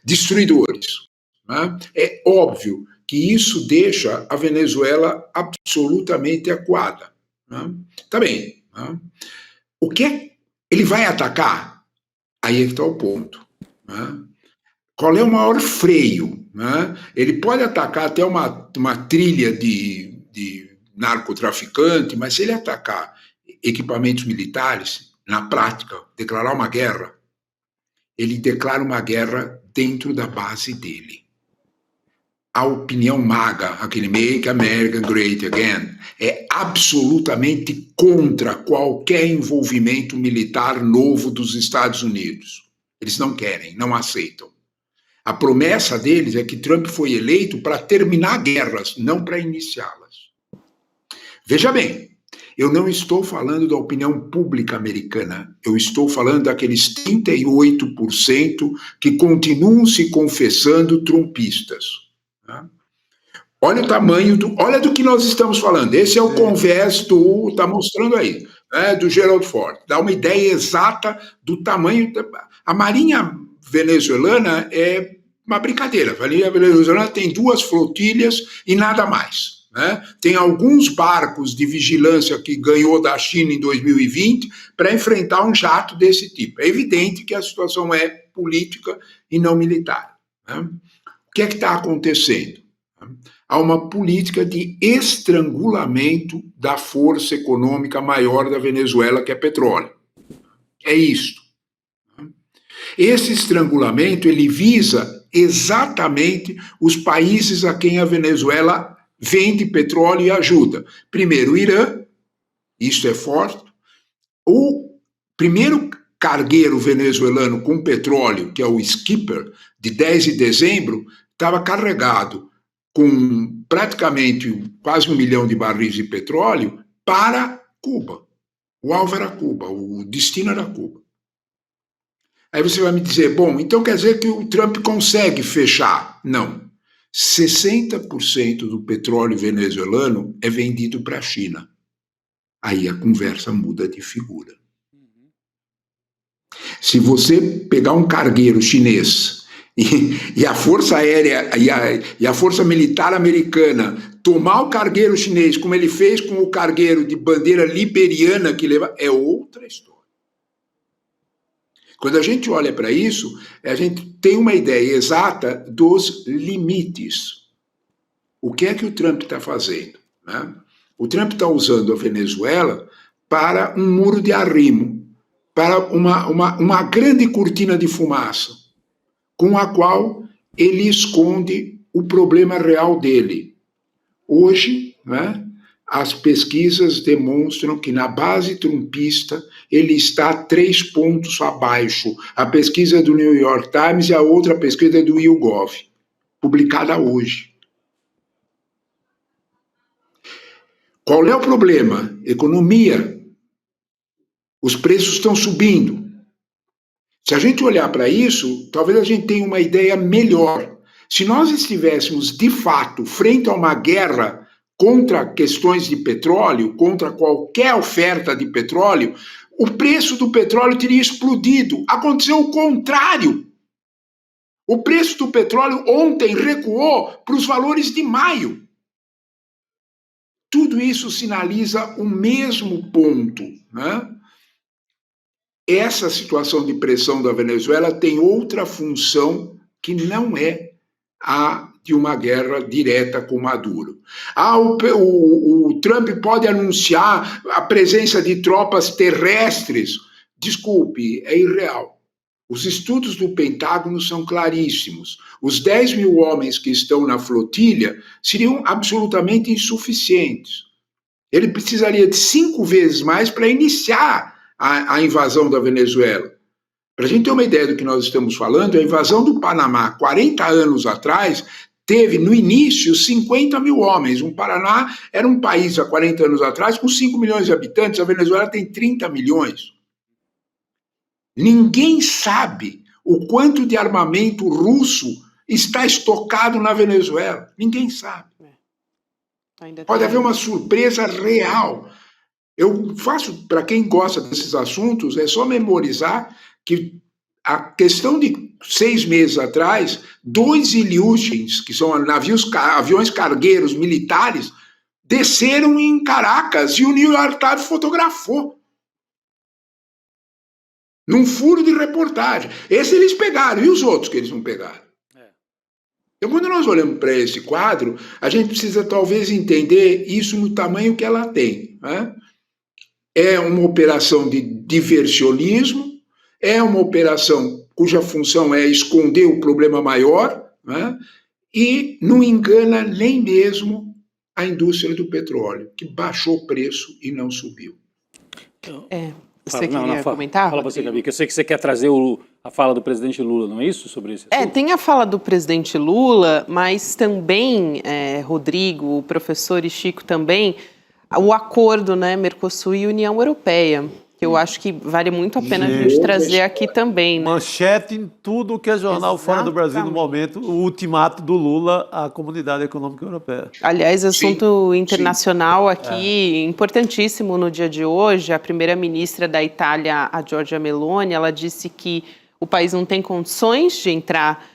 S12: destruidores, né? É óbvio que isso deixa a Venezuela absolutamente acuada, né? Tá bem, né? O que ele vai atacar? Aí é que está o ponto, né? Qual é o maior freio, né? Ele pode atacar até uma trilha de narcotraficante, mas se ele atacar equipamentos militares, na prática, declarar uma guerra, ele declara uma guerra dentro da base dele. A opinião MAGA, aquele Make America Great Again, é absolutamente contra qualquer envolvimento militar novo dos Estados Unidos. Eles não querem, não aceitam. A promessa deles é que Trump foi eleito para terminar guerras, não para iniciá-las. Veja bem, eu não estou falando da opinião pública americana, eu estou falando daqueles 38% que continuam se confessando trumpistas. Olha o tamanho olha do que nós estamos falando. Esse é o convés está mostrando aí, né, do Gerald Ford. Dá uma ideia exata do tamanho. A Marinha venezuelana é uma brincadeira. A Marinha venezuelana tem 2 flotilhas e nada mais, né? Tem alguns barcos de vigilância que ganhou da China em 2020 para enfrentar um jato desse tipo. É evidente que a situação é política e não militar, né? O que é que está acontecendo? Há uma política de estrangulamento da força econômica maior da Venezuela, que é petróleo. É isto. Esse estrangulamento, ele visa exatamente os países a quem a Venezuela vende petróleo e ajuda. Primeiro, o Irã, isso é forte. O primeiro cargueiro venezuelano com petróleo, que é o Skipper, de 10 de dezembro, estava carregado com praticamente quase 1 milhão de barris de petróleo para Cuba. O alvo era Cuba, o destino era Cuba. Aí você vai me dizer, bom, então quer dizer que o Trump consegue fechar? Não. 60% do petróleo venezuelano é vendido para a China. Aí a conversa muda de figura. Se você pegar um cargueiro chinês e a Força Aérea e a Força Militar Americana tomar o cargueiro chinês, como ele fez com o cargueiro de bandeira liberiana que leva, é outra história. Quando a gente olha para isso, a gente tem uma ideia exata dos limites. O que é que o Trump está fazendo, né? O Trump está usando a Venezuela para um muro de arrimo, para uma grande cortina de fumaça, com a qual ele esconde o problema real dele. Hoje, né, as pesquisas demonstram que na base trumpista ele está 3 pontos abaixo. A pesquisa do New York Times e a outra pesquisa do YouGov, publicada hoje. Qual é o problema? Economia. Os preços estão subindo. Se a gente olhar para isso, talvez a gente tenha uma ideia melhor. Se nós estivéssemos, de fato, frente a uma guerra contra questões de petróleo, contra qualquer oferta de petróleo, o preço do petróleo teria explodido. Aconteceu o contrário. O preço do petróleo ontem recuou para os valores de maio. Tudo isso sinaliza o mesmo ponto, né? Essa situação de pressão da Venezuela tem outra função que não é a de uma guerra direta com Maduro. O Trump pode anunciar a presença de tropas terrestres. Desculpe, é irreal. Os estudos do Pentágono são claríssimos. Os 10 mil homens que estão na flotilha seriam absolutamente insuficientes. Ele precisaria de 5 vezes mais para iniciar a invasão da Venezuela. Para a gente ter uma ideia do que nós estamos falando, a invasão do Panamá, 40 anos atrás, teve no início 50 mil homens. O Paraná era um país há 40 anos atrás com 5 milhões de habitantes, a Venezuela tem 30 milhões. Ninguém sabe o quanto de armamento russo está estocado na Venezuela. Ninguém sabe. Pode haver uma surpresa real. Eu faço, para quem gosta desses assuntos, é só memorizar que a questão de 6 meses atrás, 2 Ilyushins, que são aviões cargueiros militares, desceram em Caracas e o New York Times fotografou. Num furo de reportagem. Esse eles pegaram, e os outros que eles não pegaram? Então, quando nós olhamos para esse quadro, a gente precisa talvez entender isso no tamanho que ela tem, né? É uma operação de diversionismo, é uma operação cuja função é esconder o problema maior, né? E não engana nem mesmo a indústria do petróleo, que baixou o preço e não subiu.
S4: Você queria comentar?
S8: Fala você, Gabi, que eu sei que você quer trazer a fala do presidente Lula, não é isso? Sobre isso?
S4: Tem a fala do presidente Lula, mas também, Rodrigo, o professor e Chico também, o acordo, né, Mercosul e União Europeia, que eu acho que vale muito a pena a gente trazer aqui também. Né?
S5: Manchete em tudo que é jornal fora do Brasil no momento, o ultimato do Lula à Comunidade Econômica Europeia.
S4: Aliás, assunto internacional aqui, importantíssimo no dia de hoje. A primeira-ministra da Itália, a Giorgia Meloni, ela disse que o país não tem condições de entrar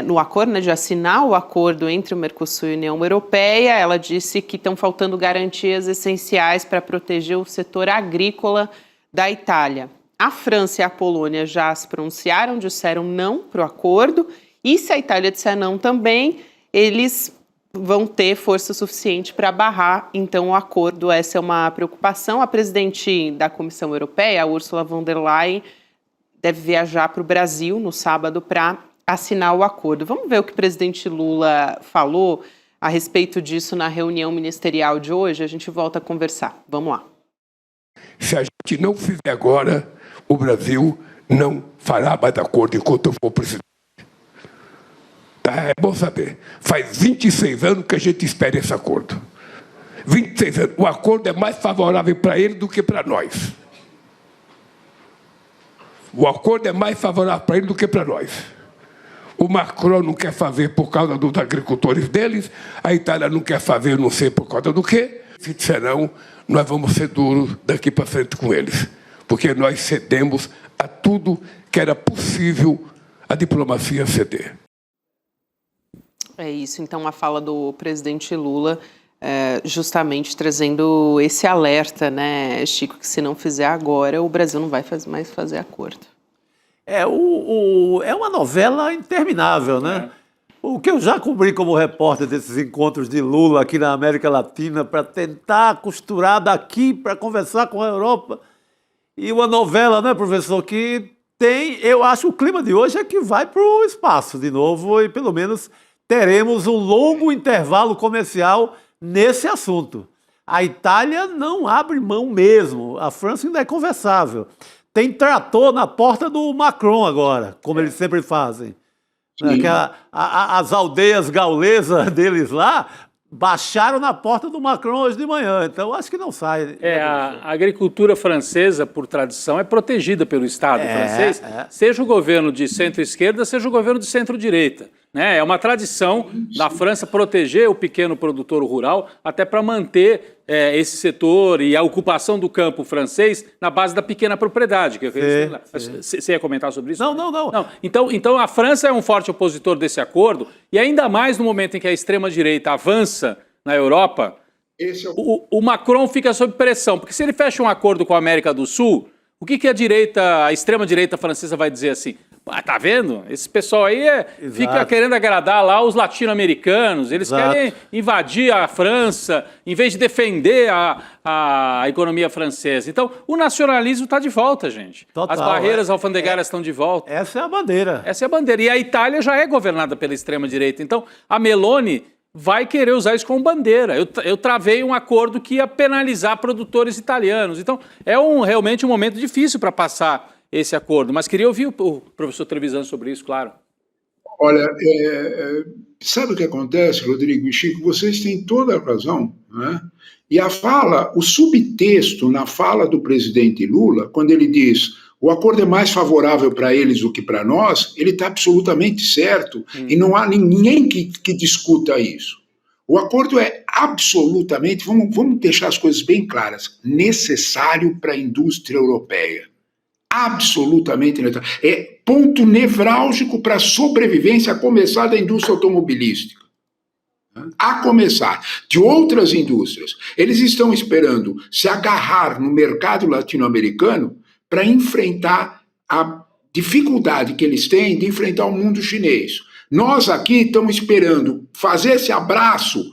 S4: no acordo, né, de assinar o acordo entre o Mercosul e a União Europeia. Ela disse que estão faltando garantias essenciais para proteger o setor agrícola da Itália. A França e a Polônia já se pronunciaram, disseram não para o acordo, e se a Itália disser não também, eles vão ter força suficiente para barrar, então, o acordo. Essa é uma preocupação. A presidente da Comissão Europeia, a Ursula von der Leyen, deve viajar para o Brasil no sábado para assinar o acordo. Vamos ver o que o presidente Lula falou a respeito disso na reunião ministerial de hoje. A gente volta a conversar. Vamos lá.
S3: Se a gente não fizer agora, o Brasil não fará mais acordo enquanto eu for presidente. Tá? É bom saber. Faz 26 anos que a gente espera esse acordo. 26 anos. O acordo é mais favorável para ele do que para nós. O acordo é mais favorável para ele do que para nós. O Macron não quer fazer por causa dos agricultores deles, a Itália não quer fazer não sei por causa do quê. Se disser não, nós vamos ser duros daqui para frente com eles, porque nós cedemos a tudo que era possível a diplomacia ceder.
S4: É isso, então, a fala do presidente Lula, justamente trazendo esse alerta, né, Chico, que se não fizer agora, o Brasil não vai mais fazer acordo.
S5: É uma novela interminável, né? O que eu já cobri como repórter desses encontros de Lula aqui na América Latina para tentar costurar daqui para conversar com a Europa. E uma novela, né, professor, que tem, eu acho, o clima de hoje é que vai para o espaço de novo e pelo menos teremos um longo intervalo comercial nesse assunto. A Itália não abre mão mesmo, a França ainda é conversável. Tem trator na porta do Macron agora, como eles sempre fazem. Né? Que as aldeias gaulesas deles lá baixaram na porta do Macron hoje de manhã, então acho que não sai.
S8: A agricultura francesa, por tradição, é protegida pelo Estado francês, seja o governo de centro-esquerda, seja o governo de centro-direita. Né? É uma tradição da França proteger o pequeno produtor rural, até para manter esse setor e a ocupação do campo francês na base da pequena propriedade. Você ia comentar sobre isso?
S5: Não.
S8: Então a França é um forte opositor desse acordo, e ainda mais no momento em que a extrema-direita avança na Europa, o Macron fica sob pressão, porque se ele fecha um acordo com a América do Sul, o que a extrema-direita francesa vai dizer assim? Tá vendo? Esse pessoal aí fica querendo agradar lá os latino-americanos, eles querem invadir a França, em vez de defender a economia francesa. Então, o nacionalismo está de volta, gente.
S5: Total,
S8: as barreiras alfandegárias estão de volta.
S5: Essa é a bandeira.
S8: Essa é a bandeira. E a Itália já é governada pela extrema-direita. Então, a Meloni vai querer usar isso como bandeira. Eu travei um acordo que ia penalizar produtores italianos. Então, é realmente um momento difícil para passar esse acordo. Mas queria ouvir o professor Trevisan sobre isso, claro.
S12: Olha, sabe o que acontece, Rodrigo e Chico? Vocês têm toda a razão, né? E o subtexto na fala do presidente Lula, quando ele diz o acordo é mais favorável para eles do que para nós, ele está absolutamente certo e não há ninguém que discuta isso. O acordo é absolutamente, vamos deixar as coisas bem claras, necessário para a indústria europeia. Absolutamente necessário. É ponto nevrálgico para a sobrevivência, a começar da indústria automobilística. A começar de outras indústrias. Eles estão esperando se agarrar no mercado latino-americano para enfrentar a dificuldade que eles têm de enfrentar o mundo chinês. Nós aqui estamos esperando fazer esse abraço,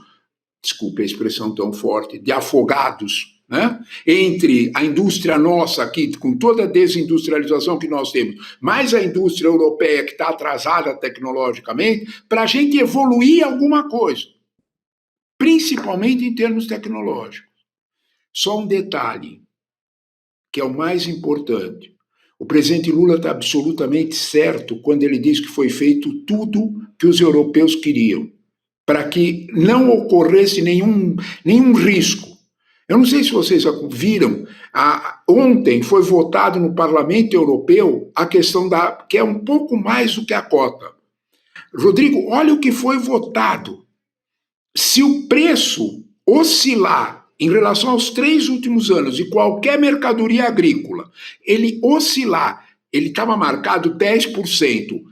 S12: desculpe a expressão tão forte, de afogados, né? Entre a indústria nossa aqui, com toda a desindustrialização que nós temos, mais a indústria europeia que está atrasada tecnologicamente, para a gente evoluir alguma coisa, principalmente em termos tecnológicos. Só um detalhe, que é o mais importante. O presidente Lula está absolutamente certo quando ele diz que foi feito tudo que os europeus queriam, para que não ocorresse nenhum risco. Eu não sei se vocês viram, ontem foi votado no Parlamento Europeu a questão que é um pouco mais do que a cota. Rodrigo, olha o que foi votado. Se o preço oscilar em relação aos 3 últimos anos de qualquer mercadoria agrícola, ele oscilar, ele estava marcado 10%,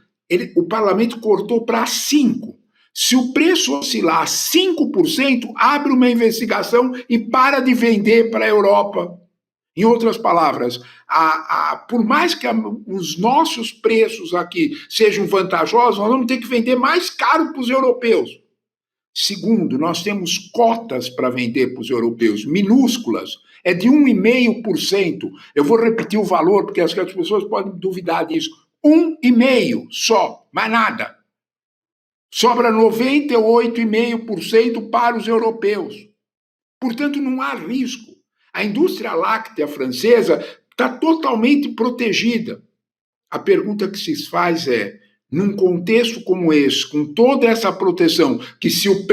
S12: o parlamento cortou para 5%. Se o preço oscilar 5%, abre uma investigação e para de vender para a Europa. Em outras palavras, por mais que os nossos preços aqui sejam vantajosos, nós vamos ter que vender mais caro para os europeus. Segundo, nós temos cotas para vender para os europeus, minúsculas, é de 1,5%. Eu vou repetir o valor, porque as pessoas podem duvidar disso. 1,5% só, mais nada. Sobra 98,5% para os europeus. Portanto, não há risco. A indústria láctea francesa está totalmente protegida. A pergunta que se faz é, num contexto como esse, com toda essa proteção, que se o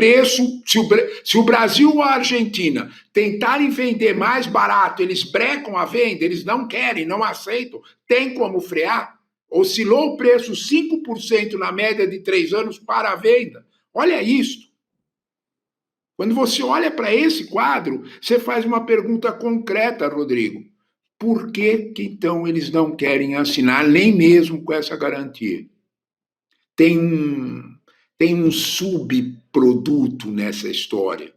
S12: Brasil ou a Argentina tentarem vender mais barato, eles brecam a venda, eles não querem, não aceitam, tem como frear? Oscilou o preço 5% na média de 3 anos para a venda. Olha isso. Quando você olha para esse quadro, você faz uma pergunta concreta, Rodrigo. Por que então eles não querem assinar, nem mesmo com essa garantia? Tem um subproduto nessa história,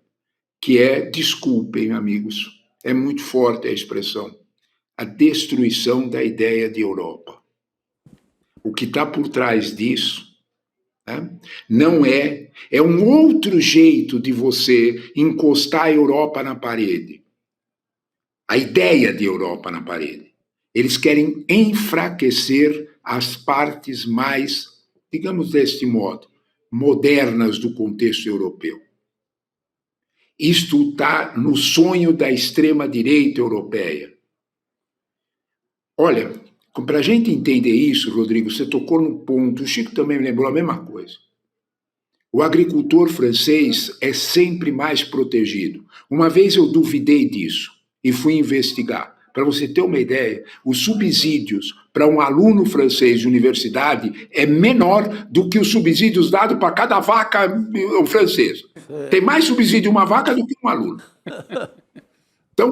S12: que é, desculpem, amigos, é muito forte a expressão, a destruição da ideia de Europa. O que está por trás disso, né, não é um outro jeito de você encostar a Europa na parede. A ideia de Europa na parede. Eles querem enfraquecer as partes mais, digamos deste modo, modernas do contexto europeu. Isto está no sonho da extrema-direita europeia. Olha, para a gente entender isso, Rodrigo, você tocou no ponto, o Chico também me lembrou a mesma coisa. o agricultor francês é sempre mais protegido. Uma vez eu duvidei disso e fui investigar. Para você ter uma ideia, os subsídios para um aluno francês de universidade é menor do que os subsídios dados para cada vaca francesa. Tem mais subsídio uma vaca do que um aluno. Então,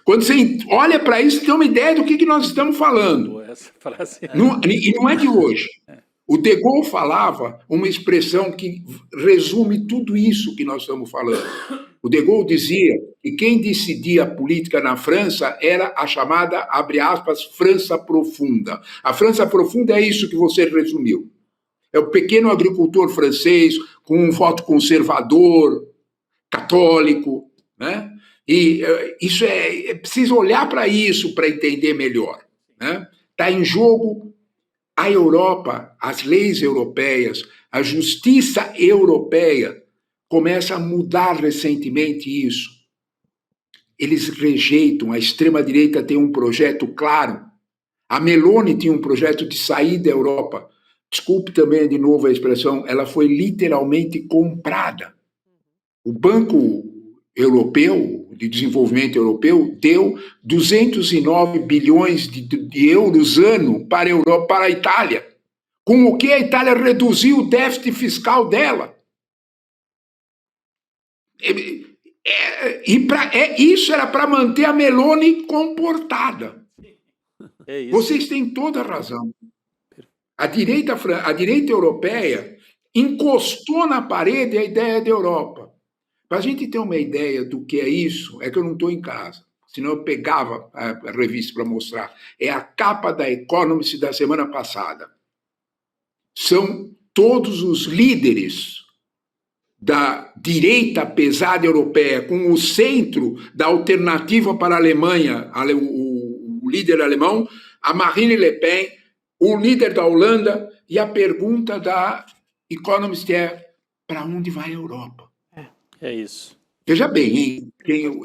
S12: quando você olha para isso, você tem uma ideia do que nós estamos falando. E não é de hoje. O De Gaulle falava uma expressão que resume tudo isso que nós estamos falando. O De Gaulle dizia que quem decidia a política na França era a chamada, abre aspas, França profunda. A França profunda é isso que você resumiu. É o pequeno agricultor francês com um voto conservador, católico, né? E isso é preciso olhar para isso para entender melhor, né? Está em jogo a Europa, as leis europeias, a justiça europeia começa a mudar recentemente isso. Eles rejeitam, a extrema-direita tem um projeto claro. A Meloni tinha um projeto de sair da Europa. Desculpe também de novo a expressão, ela foi literalmente comprada. O Banco Europeu, de Desenvolvimento Europeu, deu 209 bilhões de euros ano para a Europa, para a Itália, com o que a Itália reduziu o déficit fiscal dela. Isso era para manter a Meloni comportada. Vocês têm toda a razão. A direita europeia encostou na parede a ideia da Europa. Para a gente ter uma ideia do que é isso, é que eu não estou em casa, senão eu pegava a revista para mostrar. É a capa da Economist da semana passada. São todos os líderes da direita pesada europeia, com o centro da alternativa para a Alemanha, o líder alemão, a Marine Le Pen, o líder da Holanda, e a pergunta da Economist é: para onde vai a Europa?
S8: É isso.
S12: Veja bem, hein?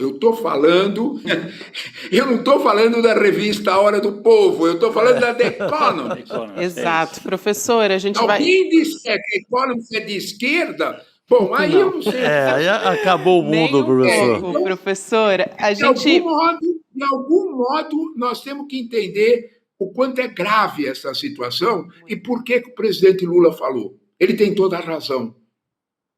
S12: Eu estou falando, eu não estou falando da revista A Hora do Povo, eu estou falando da The Economist.
S4: Exato, professor, a gente vai...
S12: Alguém disser que a Economist é de esquerda, bom, aí eu não sei.
S5: Aí acabou o mundo, professor.
S4: Professor, a gente...
S12: De algum modo, nós temos que entender o quanto é grave essa situação e por que o presidente Lula falou. Ele tem toda a razão.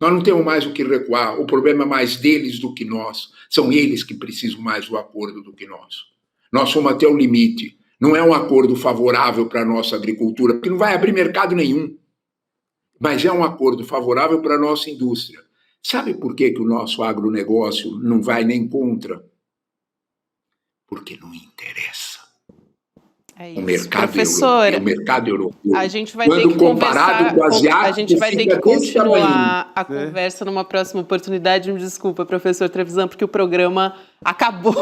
S12: Nós não temos mais o que recuar. O problema é mais deles do que nós. São eles que precisam mais do acordo do que nós. Nós fomos até o limite. Não é um acordo favorável para a nossa agricultura, porque não vai abrir mercado nenhum. Mas é um acordo favorável para a nossa indústria. Sabe por que o nosso agronegócio não vai nem contra? Porque não interessa.
S4: É isso.
S12: O mercado
S4: Professor,
S12: europeu, o mercado europeu,
S4: a gente vai ter que conversar,
S12: com o asiático,
S4: a gente vai ter que continuar a conversa numa próxima oportunidade. Me desculpa, professor Trevisan, porque o programa acabou.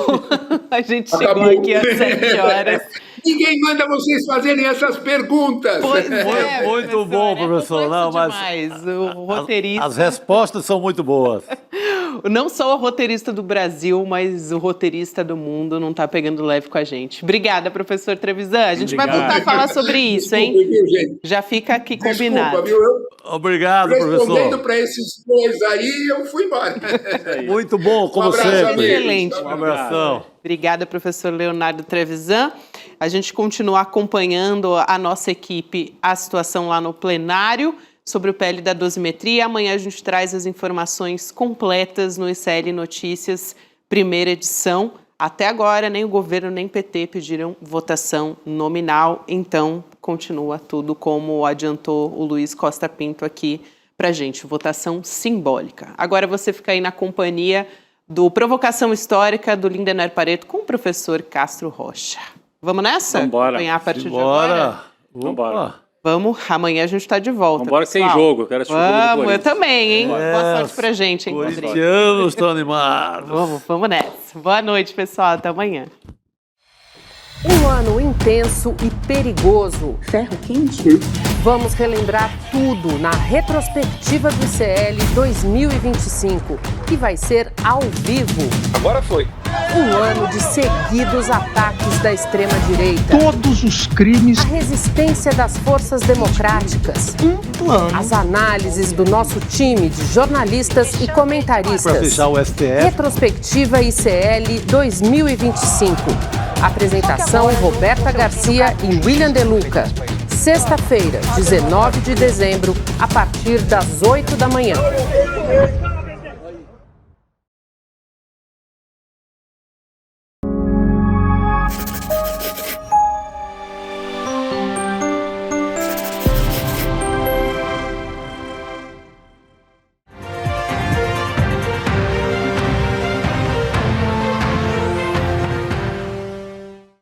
S4: A gente chegou aqui às 7 horas.
S12: Ninguém manda vocês fazerem essas perguntas.
S4: Pois é,
S5: muito bom, professor. Não, mas
S4: o roteirista...
S5: As respostas são muito boas.
S4: Não só o roteirista do Brasil, mas o roteirista do mundo não está pegando leve com a gente. Obrigada, professor Trevisan. A gente vai voltar a falar sobre isso, hein? Já fica aqui combinado.
S5: Obrigado, professor.
S12: Respondendo para esses dois aí, eu fui embora.
S5: Muito bom, como sempre.
S4: Excelente.
S5: Um abração.
S4: Obrigada, professor Leonardo Trevisan. A gente continua acompanhando a nossa equipe, a situação lá no plenário sobre o PL da dosimetria. Amanhã a gente traz as informações completas no ICL Notícias, primeira edição. Até agora, nem o governo nem o PT pediram votação nominal, então continua tudo como adiantou o Luiz Costa Pinto aqui pra gente, votação simbólica. Agora você fica aí na companhia do Provocação Histórica do Lindener Pareto com o professor Castro Rocha. Vamos nessa?
S8: Vambora.
S4: Acompanhar a partir de agora?
S8: Vambora.
S4: Vamos, amanhã a gente está de volta.
S8: Vambora que tem jogo, eu quero assistir o jogo do Corinthians.
S4: Eu também, hein? Boa sorte pra gente, hein,
S5: Rodrigo? Os corintianos estão animados.
S4: Vamos nessa. Boa noite, pessoal. Até amanhã.
S9: Um ano intenso e perigoso.
S13: Ferro quente?
S9: Vamos relembrar tudo na retrospectiva do ICL 2025, que vai ser ao vivo.
S11: Agora foi.
S9: Um ano de seguidos ataques da extrema-direita.
S11: Todos os crimes.
S9: A resistência das forças democráticas. As análises do nosso time de jornalistas e comentaristas.
S5: Para fechar o STF.
S9: Retrospectiva ICL 2025. Apresentação Roberta Garcia e William De Luca. Sexta-feira, 19 de dezembro, a partir das 8 da manhã.